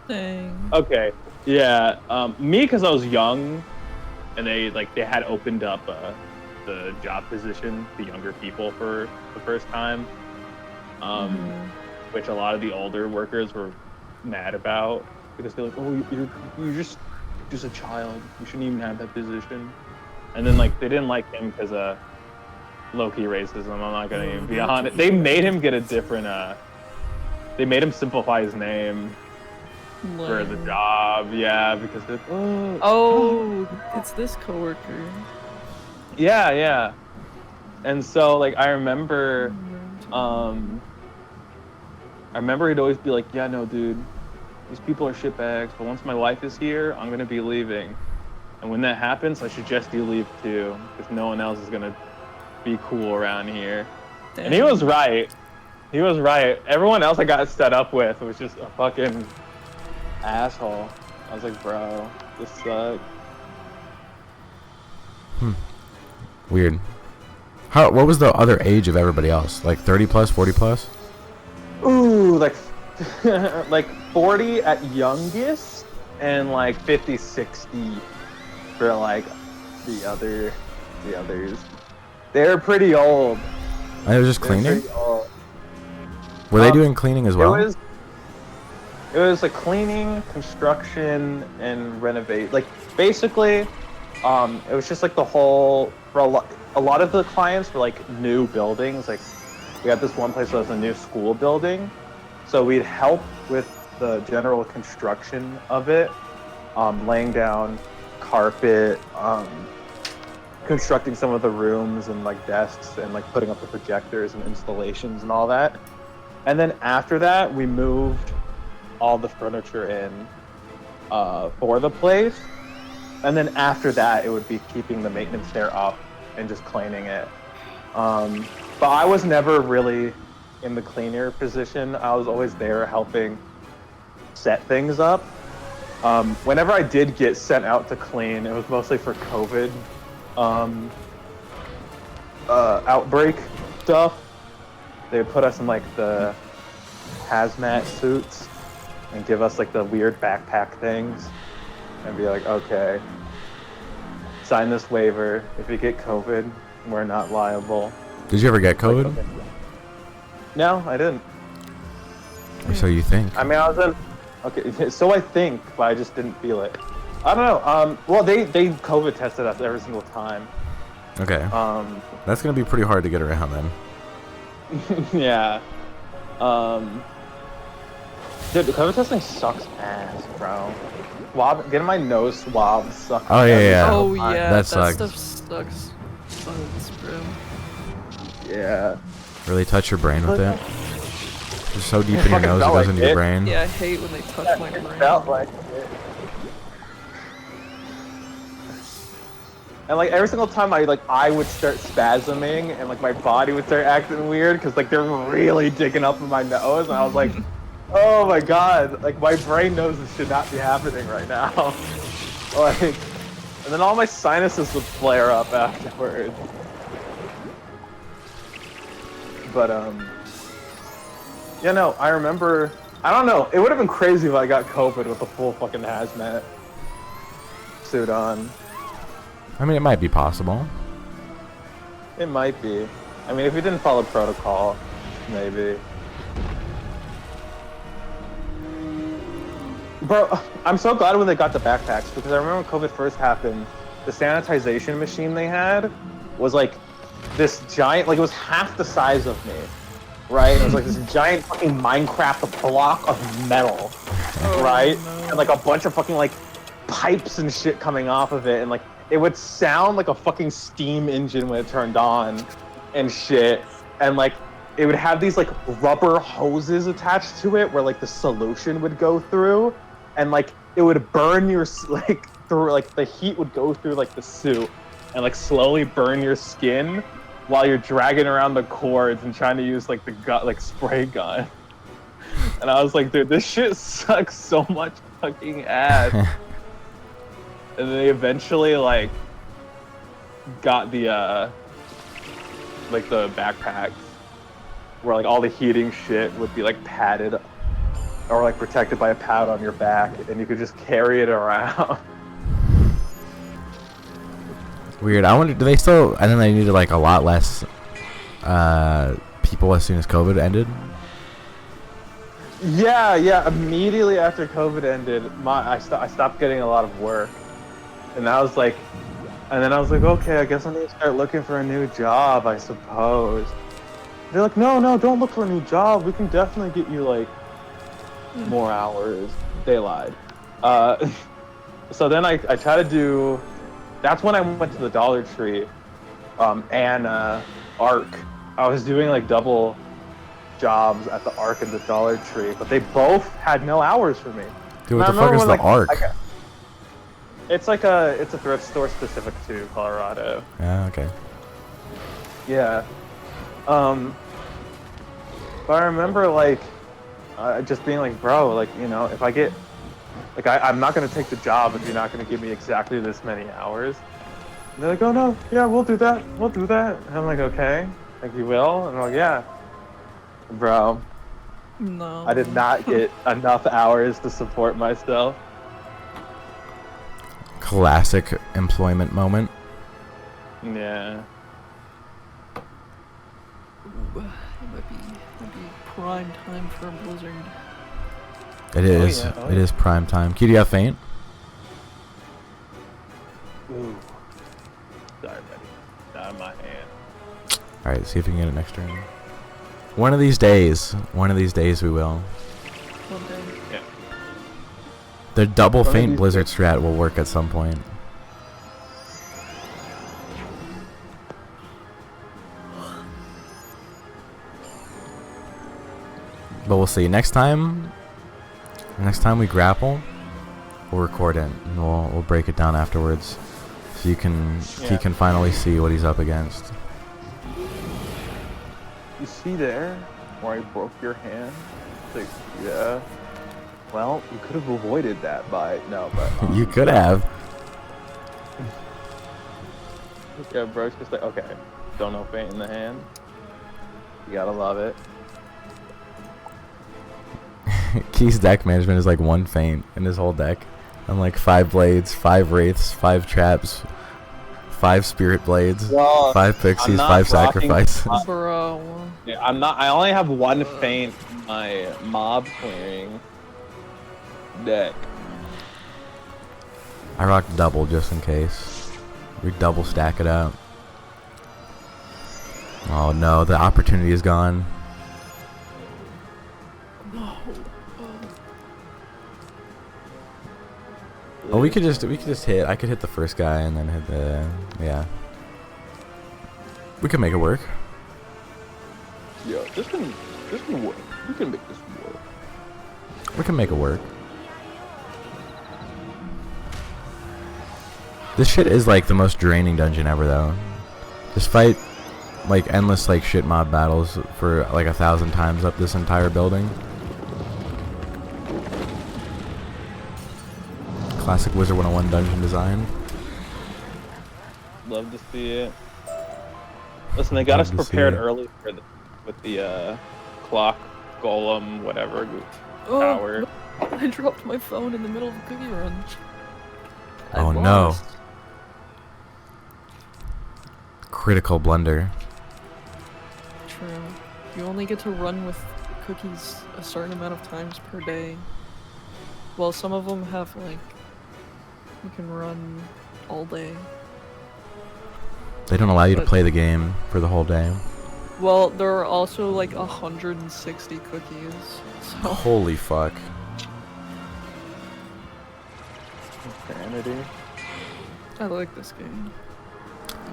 Dang. Okay, yeah, me because I was young, and they had opened up the job position to younger people for the first time, which a lot of the older workers were mad about because they're like, oh, you're just a child. You shouldn't even have that position. And then like they didn't like him because low-key racism. I'm not gonna even be honest. They made him get a different. They made him simplify his name for the job. Yeah, because they're oh, it's this coworker. Yeah. And so like I remember he'd always be like, yeah, no, dude, these people are shitbags, but once my wife is here, I'm gonna be leaving. And when that happens, I suggest you leave too, because no one else is gonna be cool around here. Damn. And he was right. He was right. Everyone else I got set up with was just a fucking asshole. I was like, bro, this sucks. Weird. What was the other age of everybody else? Like 30 plus, 40 plus? Ooh, like like 40 at youngest and like 50, 60 for like the others. They're pretty old. And it was just cleaning? Pretty old. Were they doing cleaning as well? It was like cleaning, construction, and renovate. Like basically, it was just like the whole for a lot of the clients were like new buildings. Like we had this one place that was a new school building, so we'd help with the general construction of it, laying down carpet, constructing some of the rooms and like desks and like putting up the projectors and installations and all that. And then after that, we moved all the furniture in for the place. And then after that, it would be keeping the maintenance there up and just cleaning it. But I was never really in the cleaner position. I was always there helping set things up. Whenever I did get sent out to clean, it was mostly for COVID outbreak stuff. They would put us in like the hazmat suits and give us like the weird backpack things and be like, okay, sign this waiver. If you get COVID, we're not liable. Did you ever get COVID? Like, okay. No, I didn't. Or so you think? I mean, I was in. Okay, so I think, but I just didn't feel it. I don't know. Well, they COVID tested us every single time. Okay. That's gonna be pretty hard to get around then. Yeah. Dude, the COVID testing sucks ass, bro. Getting my nose swabbed sucks. Oh yeah. Oh yeah, that sucks. stuff sucks. Tons, bro. Yeah. Really touch your brain with it? Just so deep in your nose it goes into your brain. Yeah, I hate when they touch my brain. Felt like it. And like every single time I would start spasming and like my body would start acting weird because like they're really digging up in my nose and I was like, oh my god, like my brain knows this should not be happening right now. Like, and then all my sinuses would flare up afterwards. But yeah, no, I remember. I don't know. It would have been crazy if I got COVID with a full fucking hazmat suit on. I mean, it might be possible. It might be. I mean, if we didn't follow protocol, maybe. Bro, I'm so glad when they got the backpacks because I remember when COVID first happened, the sanitization machine they had was like this giant, like it was half the size of me, right? It was like this giant fucking Minecraft block of metal, right? No. And like a bunch of fucking like pipes and shit coming off of it, and like it would sound like a fucking steam engine when it turned on and shit. And like it would have these like rubber hoses attached to it where like the solution would go through and like it would burn your like through, like the heat would go through like the suit and like slowly burn your skin while you're dragging around the cords and trying to use like the like spray gun. And I was like, dude, this shit sucks so much fucking ass. And they eventually like got the like the backpacks where like all the heating shit would be like padded or like protected by a pad on your back and you could just carry it around. Weird. I wonder, do they still? And then they needed like a lot less people as soon as COVID ended. Yeah. Immediately after COVID ended, I stopped getting a lot of work, and then I was like, okay, I guess I need to start looking for a new job, I suppose. They're like, no, don't look for a new job. We can definitely get you like more hours. They lied. So then I tried to do. That's when I went to the Dollar Tree, and Arc. I was doing like double jobs at the Arc and the Dollar Tree, but they both had no hours for me. Dude, what the fuck is the Arc? It's a thrift store specific to Colorado. Yeah, okay. Yeah. But I remember like just being like, bro, like, you know, if I get like I'm not gonna take the job if you're not gonna give me exactly this many hours. And they're like, oh no, yeah, we'll do that. And I'm like, okay, like you will? And I'm like, yeah. Bro, No. I did not get enough hours to support myself. Classic employment moment. Yeah. Ooh, it might be prime time for a blizzard. It is. Oh, yeah. It is prime time. Key, do you have faint? Ooh. Sorry, buddy. Not in my hand. All right, see if you can get it next turn. One of these days we will. One day. Yeah. The double One of faint these blizzard strat will work at some point. But we'll see. Next time we grapple, we'll record it and we'll break it down afterwards, so he can finally see what he's up against. You see there where I broke your hand? Like, yeah. Well, you could have avoided that by but You could have. yeah, bro's just like, okay, don't know faint in the hand. You gotta love it. Key's deck management is like one feint in his whole deck. I'm like 5 blades, 5 wraiths, 5 traps, 5 spirit blades, Well, 5 pixies, I'm not 5 rocking- sacrifices. Bro. Yeah, I only have one feint in my mob clearing deck. I rock double just in case. We double stack it up. Oh no, the opportunity is gone. No. Oh, we could just hit. I could hit the first guy and then hit the yeah. We could make it work. Yeah, this can work. We can make this work. We can make it work. This shit is like the most draining dungeon ever though. Just fight like endless like shit mob battles for like 1,000 times up this entire building. Classic Wizard101 dungeon design. Love to see it. Listen, they got Love us to see prepared it. early for with the clock, golem, whatever Oh, tower. I dropped my phone in the middle of a cookie run. I Oh, no. lost. Critical blunder. True. You only get to run with cookies a certain amount of times per day. Well, some of them have like you can run all day. They don't allow you to But- play the game for the whole day. Well, there are also like 160 cookies. So Holy fuck. Insanity. I like this game.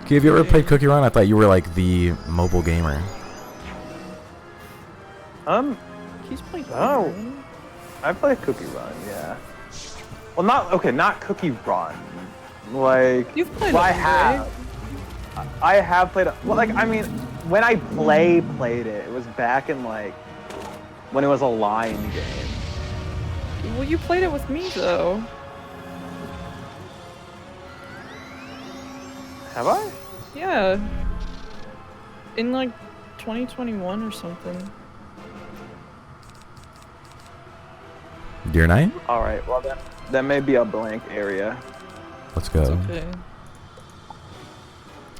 Okay, have you ever played Cookie Run? I thought you were like the mobile gamer. He's playing. Oh. I play Cookie Run, yeah. Well, not Cookie Run. Like, You've played well, it, I have. I have played it. Well, like, I mean, when I played it, it was back in like when it was a line game. Well, you played it with me though. Have I? Yeah. In like 2021 or something. Deer Knight? All right. Well, that may be a blank area. Let's It's go. okay.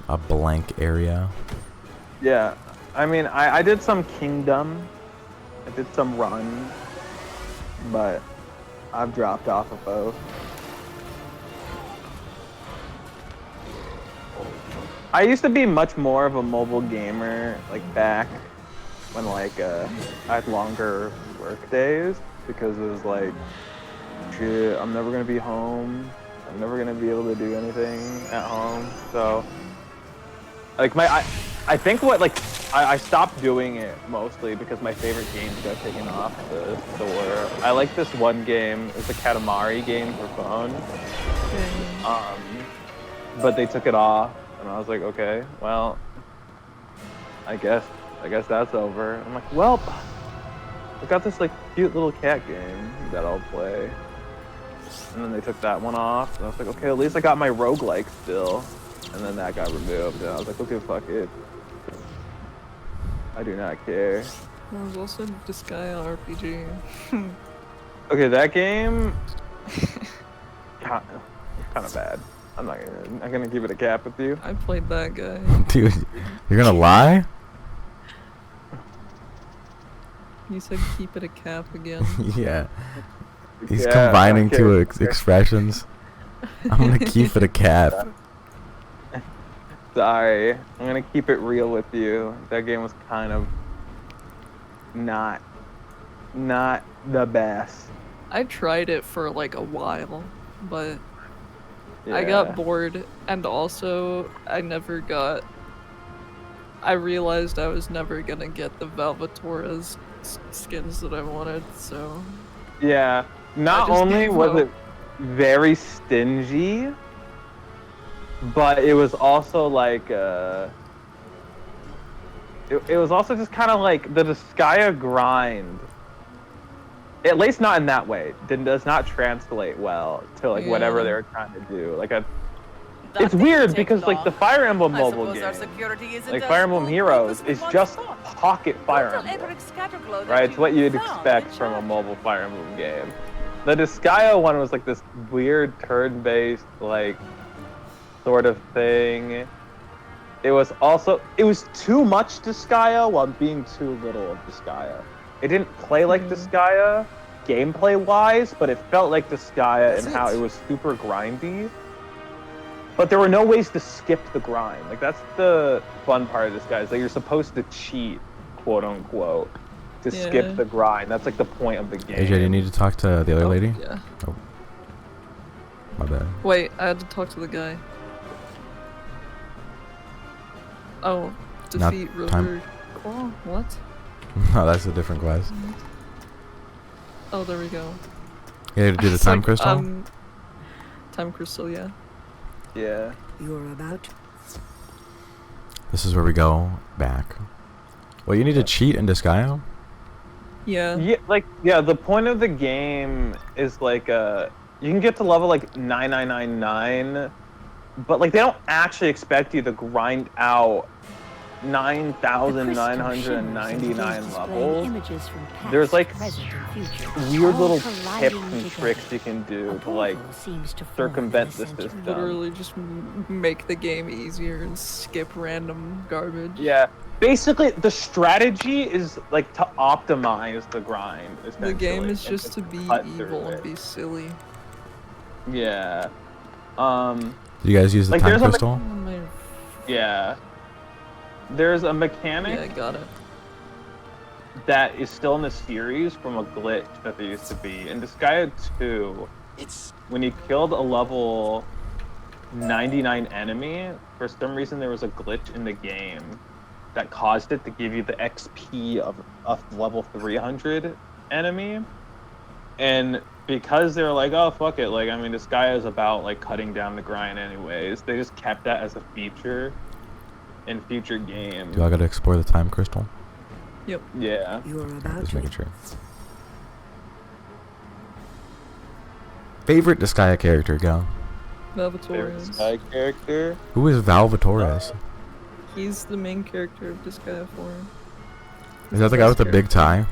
a blank area. Yeah, I mean, I did some Kingdom, I did some Run, but I've dropped off of both. I used to be much more of a mobile gamer, like back when like I had longer work days, because it was like, shit, I'm never gonna be home. I'm never gonna be able to do anything at home. So, like I think what like I stopped doing it mostly because my favorite games got taken off the store. I like this one game. It's a Katamari game for phone. But they took it off, and I was like, okay, well, I guess that's over. I'm like, well, I got this like cute little cat game that I'll play. And then they took that one off, and I was like, okay, at least I got my roguelike still. And then that got removed, and I was like, okay, fuck it. I do not care. There was also Disgaea RPG. Okay, that game kind of bad. I'm gonna give it a cap with you. I played that guy. Dude, you're gonna lie? You said keep it a cap again. Yeah. He's Yeah, combining okay. two expressions. I'm gonna keep it a cap. Sorry, I'm gonna keep it real with you. That game was kind of not the best. I tried it for like a while, but I Yeah. got bored, and also I realized I was never gonna get the Valvatora's skins that I wanted, so Yeah. Not I just only gave was up. it very stingy, but it was also like it was also just kind of like the Disgaea grind. At least not in that way. Does not translate well to like whatever Yeah. they were trying to do. Like That it's didn't weird take because like the long. Fire Emblem I mobile suppose our game, security isn't like as Fire Emblem foolproof Heroes, as we is once just thought. pocket Fire Don't tell Emblem. Apex Scatterglow that Right, it's what you'd found expect the from a charge. mobile Fire Emblem game. The Disgaea one was like this weird turn-based, like, sort of thing. It was too much Disgaea while being too little of Disgaea. It didn't play like Disgaea, gameplay-wise, but it felt like Disgaea in how it was super grindy. But there were no ways to skip the grind. Like, that's the fun part of Disgaea, is that you're supposed to cheat, quote-unquote, to Yeah. skip the grind. That's like the point of the game. AJ, do you need to talk to the other lady? Yeah. Oh. My bad. Wait, I had to talk to the guy. Oh, Not defeat time. River Claw? What? No, that's a different quest. Oh, there we go. You had to do the It's time like, crystal? Time crystal, yeah. Yeah. You're about This is where we go back. Well, you need to cheat in Disgaea? Yeah. Yeah, the point of the game is like you can get to level like 9999, but like they don't actually expect you to grind out 9,999 levels. There's like weird little tips and tricks you can do to like circumvent the system. Literally just make the game easier and skip random garbage. Yeah. Basically, the strategy is like to optimize the grind. The game essentially, is and just to be cut through evil and it. be silly. Yeah. Did you guys use the Like, time there's a crystal? Oh my... Yeah. There's a mechanic Yeah, I got it. that is still in the series from a glitch that there used to be. In Disgaea 2, when you killed a level 99 enemy, for some reason there was a glitch in the game that caused it to give you the XP of level 300 enemy. And because they were like, oh, fuck it, like, I mean, this guy is about, like, cutting down the grind anyways, they just kept that as a feature in future games. Do I gotta explore the time crystal? Yep. Yeah. You're about Just to. making sure. Favorite Disgaea character, go. Favorite Valvatorians. Sky character? Who is Valvatores? He's the main character of Disgaea 4. Is that the guy with the big tie?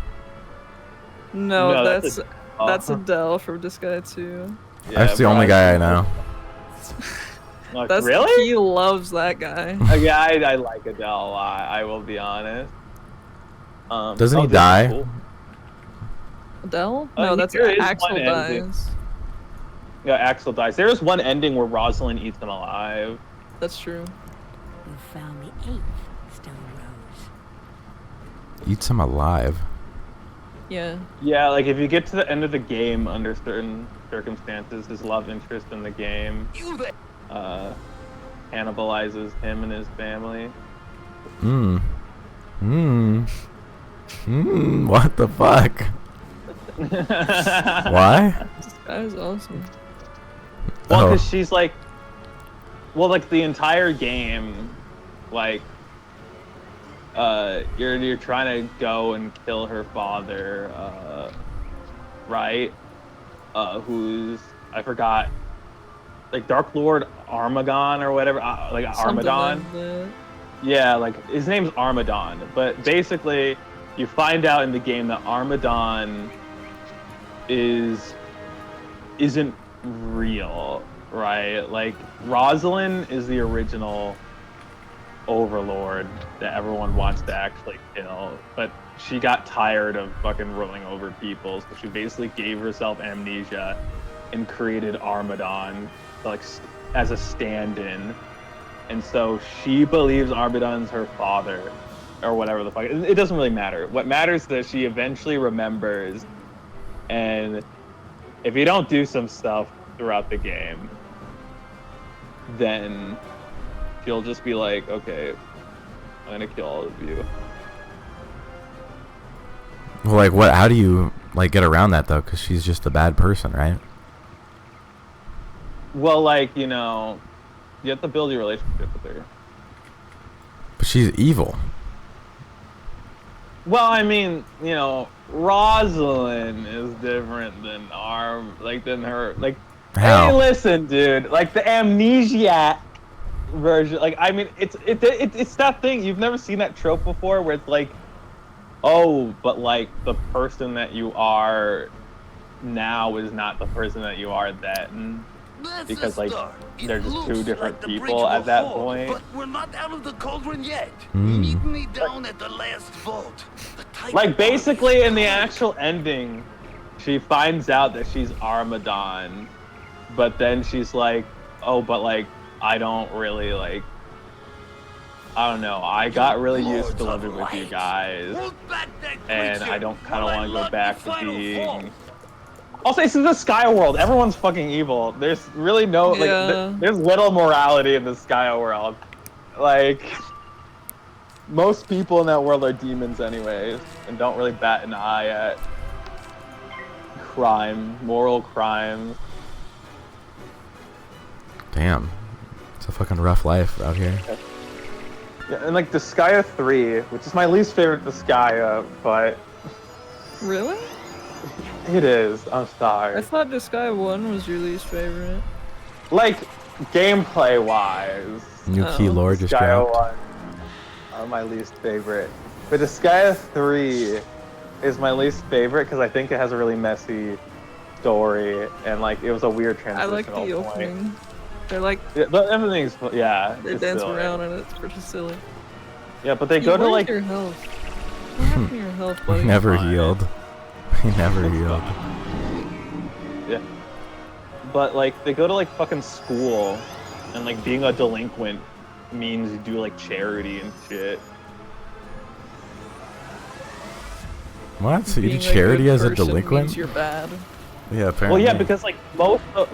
No, No, that's that's Adele from Disgaea 2. That's the only guy I know. Like, That's really? He loves that guy. Yeah, I like Adele a lot. I will be honest. Doesn't he this is die? cool. Adele? No, that's there is Axel one ending. dies. Yeah, Axel dies. There is one ending where Rosalind eats him alive. That's true. You found the 8th stone rose. Eats him alive. Yeah. Yeah, like if you get to the end of the game under certain circumstances, his love interest in the game cannibalizes him and his family. What the fuck? Why? This guy is awesome. Well, Oh. because she's like, like the entire game, like, you're trying to go and kill her father, right? Who's, I forgot, like Dark Lord Armagon or whatever, like Something Armadon. like that. Yeah, like his name's Armadon, but basically you find out in the game that Armadon isn't real, right? Like Rosalind is the original overlord that everyone wants to actually kill, but she got tired of fucking ruling over people, so she basically gave herself amnesia and created Armadon, like as a stand-in. And so she believes Armadon's her father, or whatever the fuck. It doesn't really matter. What matters is that she eventually remembers, and if you don't do some stuff throughout the game, then she'll just be like, okay, I'm gonna kill all of you. Well, like, what? How do you like get around that though? Because she's just a bad person, right? Well, like, you have to build your relationship with her. But she's evil. Well, I mean, Rosalind is different than than her. Like, How? hey, listen, dude. Like the amnesiac version. Like, I mean, it's that thing. You've never seen that trope before, where it's like, oh, but like the person that you are now is not the person that you are then, because like they're just two different people at that point. But we're not out of the cauldron yet. Mm. Meet me down at the last vault. Like basically in the actual ending, she finds out that she's Armadon, but then she's like, oh, but like I don't really like. I don't know. I got really used to living with you guys, and I don't kind of want to go back to being. Also, this is the Sky World. Everyone's fucking evil. There's really no like. Yeah. There's little morality in the Sky World. Like, most people in that world are demons, anyways, and don't really bat an eye at moral crimes. Damn, it's a fucking rough life out here. Yeah, and like Disgaea 3, which is my least favorite Disgaea, but Really? it is. I'm sorry. I thought Disgaea 1 was your least favorite. Like gameplay wise, New key Oh. lore just Disgaea dropped. 1 are my least favorite, but Disgaea 3 is my least favorite because I think it has a really messy story and like it was a weird I transitional like the point. opening. They're like, Yeah, but everything's yeah. they it's dance silly. around and it's pretty silly. Yeah, but they go to Where's like your health? What happened to your health, He buddy? never fine. healed. He never healed. yeah, but like they go to like fucking school, and like being a delinquent means you do like charity and shit. What? So you do Being a charity good as a person delinquent? means you're bad. Yeah, apparently. Well, yeah, because like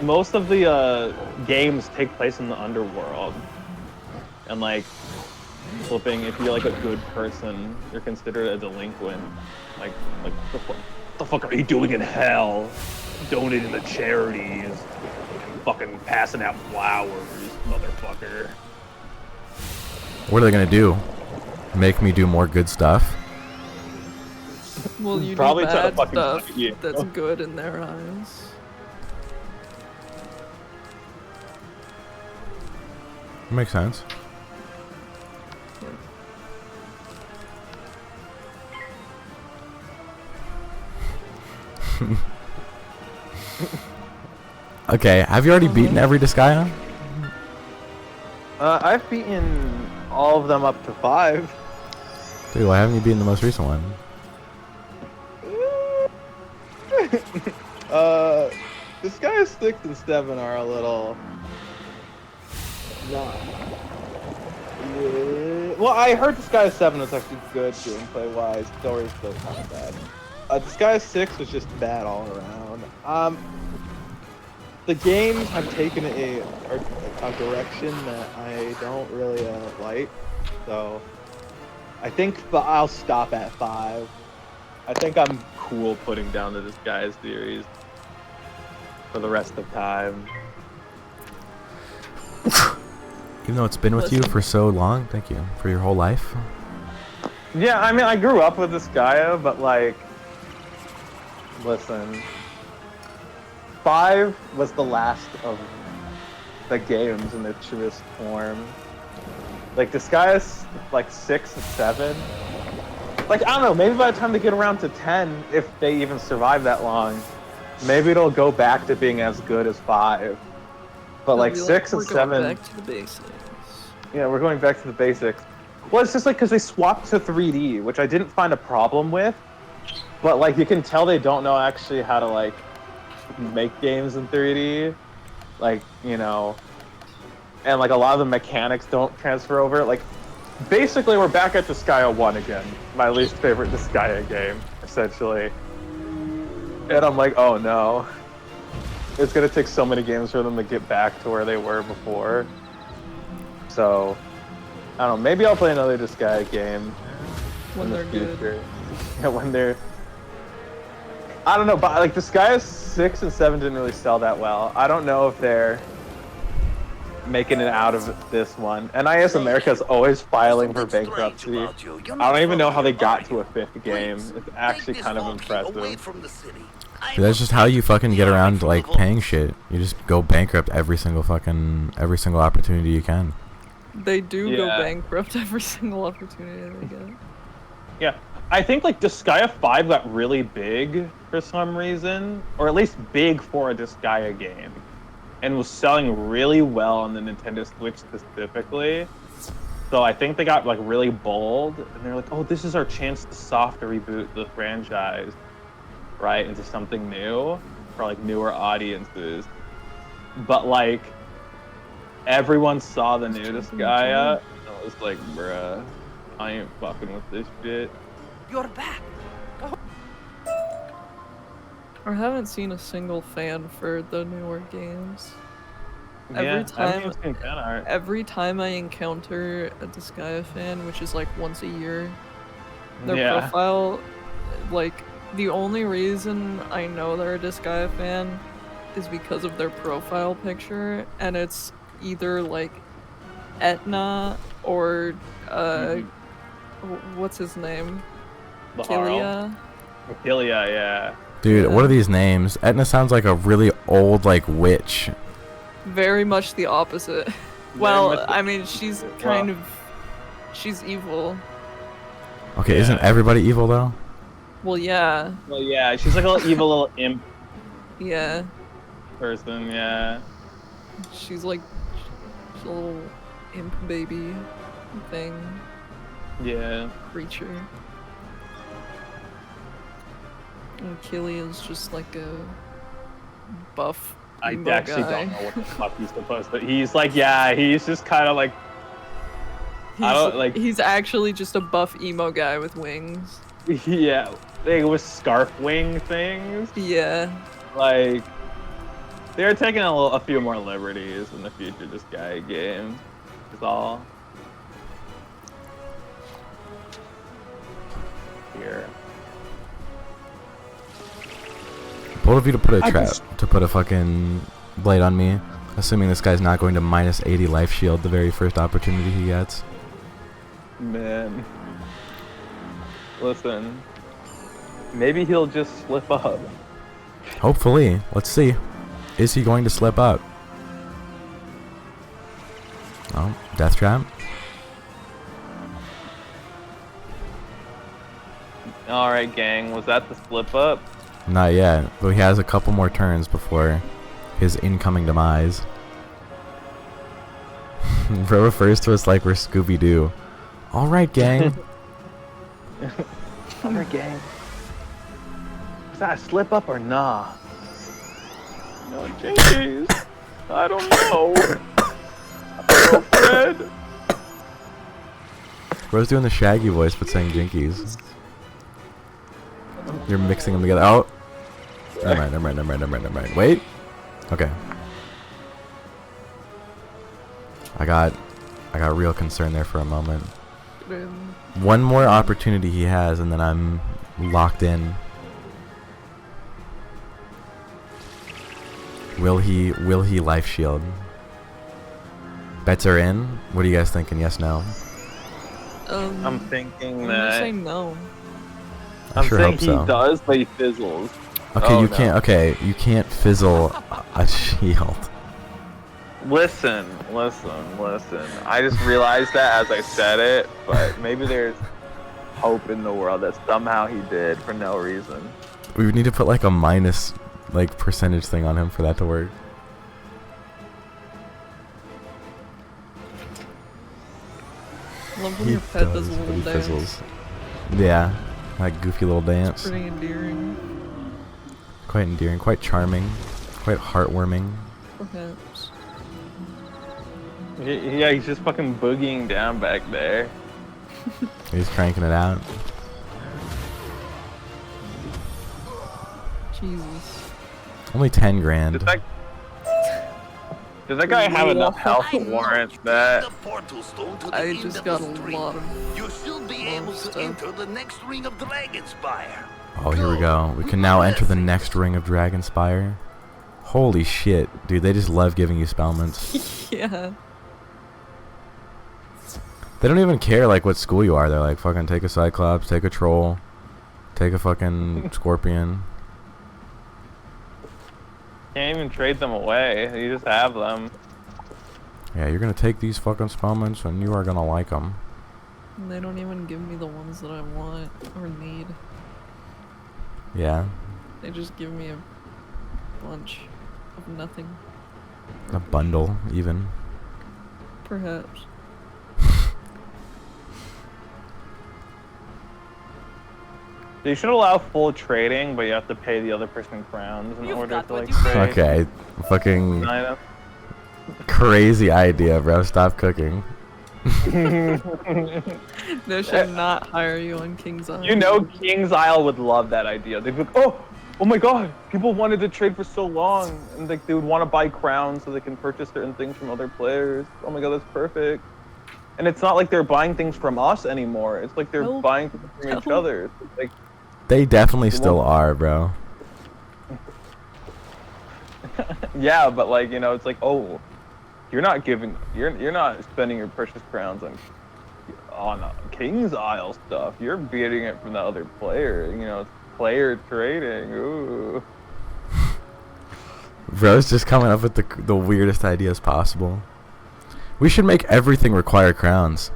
most of the games take place in the underworld, and like flipping, if you're like a good person, you're considered a delinquent. Like the fuck are you doing in hell? Donating to charities, fucking passing out flowers, motherfucker. What are they gonna do? Make me do more good stuff? Well, you Probably do try to bad fucking stuff fight you. that's good in their eyes. Makes sense. Yeah. Okay, have you already beaten every Disgaea? I've beaten all of them up to 5. Dude, why haven't you beaten the most recent one? Disguise 6 and 7 are a little... Not... Yeah. Well, I heard Disguise 7 was actually good gameplay-wise. Story's still kind of bad. Disguise 6 was just bad all around. The games have taken a direction that I don't really like, so I think I'll stop at 5. I think I'm cool putting down the Disguise series for the rest of time. Even though it's been with you for so long, thank you, for your whole life. Yeah, I mean, I grew up with Disgaea, but like, listen, 5 was the last of the games in their truest form. Like, Disgaea, like, 6 and 7. Like, I don't know, maybe by the time they get around to 10, if they even survive that long, maybe it'll go back to being as good as 5. But like 6 and 7... We're going back to the basics. Yeah, we're going back to the basics. Well, it's just like, because they swapped to 3D, which I didn't find a problem with. But like, you can tell they don't know actually how to like, make games in 3D. Like, you know... And like, a lot of the mechanics don't transfer over. Like, basically, we're back at Disgaea 1 again. My least favorite Disgaea game, essentially. And I'm like, oh no. It's gonna take so many games for them to get back to where they were before. So, I don't know, maybe I'll play another Disgaea game When they're good. Yeah, when they're... I don't know, but like Disgaea 6 and 7 didn't really sell that well. I don't know if they're making it out of this one. NIS America's always filing for bankruptcy. I don't even know how they got to a 5th game. It's actually kind of impressive. Dude, that's just how you fucking get around like paying shit. You just go bankrupt every single opportunity you can. They do go bankrupt every single opportunity they get. Yeah, I think like Disgaea 5 got really big for some reason, or at least big for a Disgaea game, and was selling really well on the Nintendo Switch specifically. So I think they got like really bold, and they're like, "Oh, this is our chance to soft reboot the franchise, right, into something new for like newer audiences." But like, everyone saw the new Disgaea, and it was like, "Bruh, I ain't fucking with this shit." You're back. I haven't seen a single fan for the newer games. Yeah, Every time I encounter a Disgaea fan, which is like once a year, their profile, like, the only reason I know they're a Disgaea fan is because of their profile picture, and it's either like Etna or what's his name? Kilia. Kilia, yeah. Dude, what are these names? Etna sounds like a really old, like, witch. Very much the opposite. Well, I mean, she's kind of... She's evil. Okay, isn't everybody evil, though? Well, yeah. Well, yeah, she's like a little evil little imp Yeah. person, yeah. She's like... She's a little imp baby thing. Yeah. Creature. And Kilia's just like a buff I emo actually guy. don't know what the fuck he's supposed to. He's like, yeah, he's just kind of like. I don't like. He's actually just a buff emo guy with wings. Yeah, they with scarf wing things. Yeah. Like, they're taking a few more liberties in the future Disgaea game. Is all. Here. Bold of you to put a trap, to put a fucking blade on me, assuming this guy's not going to minus 80 life shield the very first opportunity he gets. Man. Listen. Maybe he'll just slip up. Hopefully. Let's see. Is he going to slip up? Oh, death trap. Alright, gang. Was that the slip up? Not yet, but he has a couple more turns before his incoming demise. Bro refers to us like we're Scooby-Doo. Alright, gang. Other gang. Is that a slip up or nah? No, Jinkies. I don't know. Fred. Bro's doing the Shaggy voice but saying Jinkies. You're mixing them together. Oh! Never mind. Wait! Okay. I got real concern there for a moment. One more opportunity he has and then I'm locked in. Will he life shield? Bets are in. What are you guys thinking? Yes, no? I'm thinking I'm that. gonna say no. I sure saying hope so. he does, but he fizzles. Okay, Oh, you no. can't. Okay, you can't fizzle a shield. Listen. I just realized that as I said it, but maybe there's hope in the world that somehow he did for no reason. We would need to put like a minus, like percentage thing on him for that to work. Love when He your pet does a does, but little he dance. fizzles. Yeah, that goofy little dance. Pretty endearing, Quite endearing, quite charming, quite heartwarming. perhaps. Yeah, he's just fucking boogieing down back there. He's cranking it out. Jesus. Only 10 grand. Does that guy have enough health to warrant that? The portal stone to the I end just of got the a stream. lot of You should be able to stuff. enter the next ring of Dragonspire. Oh, here we go. We can now enter the next ring of Dragonspire. Holy shit, dude! They just love giving you spellments. Yeah. They don't even care like what school you are. They're like, fucking take a Cyclops, take a Troll, take a fucking Scorpion. Can't even trade them away. You just have them. Yeah, you're gonna take these fucking spellments and you are gonna like them. And they don't even give me the ones that I want or need. Yeah, They just give me a bunch of nothing. a bundle even. Perhaps. They should allow full trading, but you have to pay the other person crowns in You've order got to what like you pay. trade. Okay, fucking Item. crazy idea, bro. Stop cooking. They should not hire you on King's Island. You know, King's Isle would love that idea. They'd be like, oh my god, people wanted to trade for so long, and like they would want to buy crowns so they can purchase certain things from other players. Oh my god, that's perfect. And it's not like they're buying things from us anymore. It's like they're No. buying things from each No. other. It's like, They definitely They still won't- are, bro. yeah, but like, you know, it's like, oh, you're not spending your precious crowns on King's Isle stuff. You're beating it from the other player. You know, it's player trading. Ooh. Bro's just coming up with the weirdest ideas possible. We should make everything require crowns.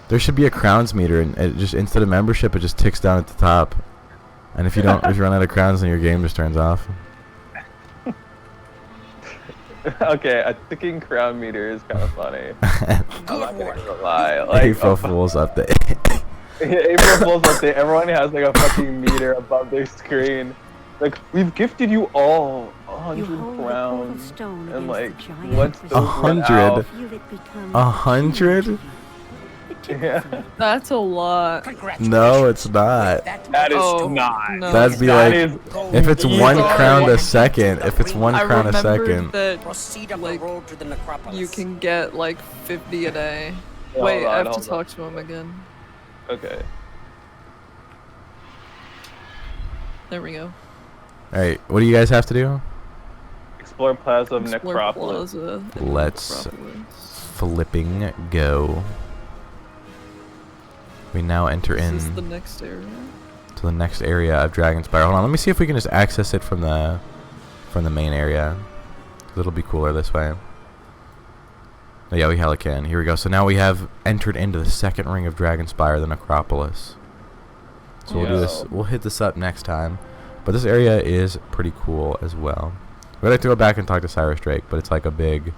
There should be a crowns meter, and it just instead of membership, it just ticks down at the top. And if you run out of crowns, then your game just turns off. Okay, a ticking crown meter is kind of funny. I'm not gonna lie. Like, April Fool's update. April Fool's update. Everyone has like a fucking meter above their screen. Like, we've gifted you all You 100 hold the portal crowns, stone and against like, the giant once crystal. those run 100? out, Feel it become 100? yeah, That's a lot. Congratulations. No, it's not. that is Oh, not. no. That'd be That like is if it's easy. 1 crown a second. If it's 1 I crown a remembered second. that Proceed up like, the road to the necropolis. you can get like 50 a day. Hold Wait, on, I have to hold on. talk to him again. Okay. There we go. All right, what do you guys have to do? Explore Plaza of Explore Necropolis. Plaza and Let's Necropolis. flipping go. We now enter This is in the next area. to the next area of Dragonspire. Hold on, let me see if we can just access it from the main area. 'Cause it'll be cooler this way. Oh, yeah, we hella can. Here we go. So now we have entered into the second ring of Dragonspire, the Necropolis. So we'll do this. Yo. We'll hit this up next time. But this area is pretty cool as well. We'd like to go back and talk to Cyrus Drake, but it's like a big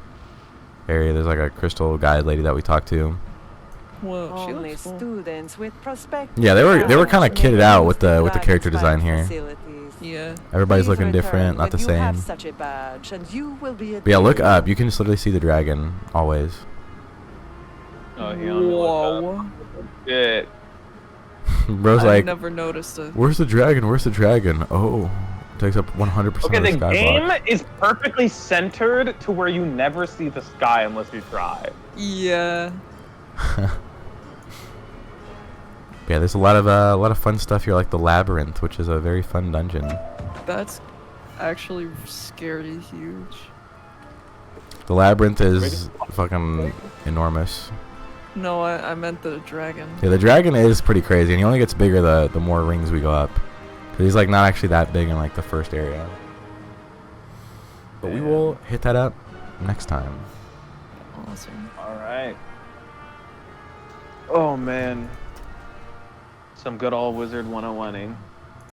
area. There's like a crystal guide lady that we talked to. Whoa, she Only looks cool. students with prospective Yeah, they were kind of may kitted out use with the Dragon's character design Spire here. facilities. Yeah. Everybody's Please looking return different, not the when you have same. such a badge, and you will be But yeah, look admitted. up. You can just literally see the dragon always. Oh, he only looked Whoa. up. Shit. Bro's I like, never noticed it. where's the dragon? Where's the dragon? Oh, takes up 100% Okay, of the the sky game block. is perfectly centered to where you never see the sky unless you try. Yeah. Yeah, there's a lot of fun stuff here, like the labyrinth, which is a very fun dungeon. That's actually scary huge. The labyrinth is fucking enormous. No, I meant the dragon. Yeah, the dragon is pretty crazy, and he only gets bigger the more rings we go up. 'Cause he's like not actually that big in like the first area. But we will hit that up next time. Awesome. Alright. Oh man. Some good old Wizard 101ing.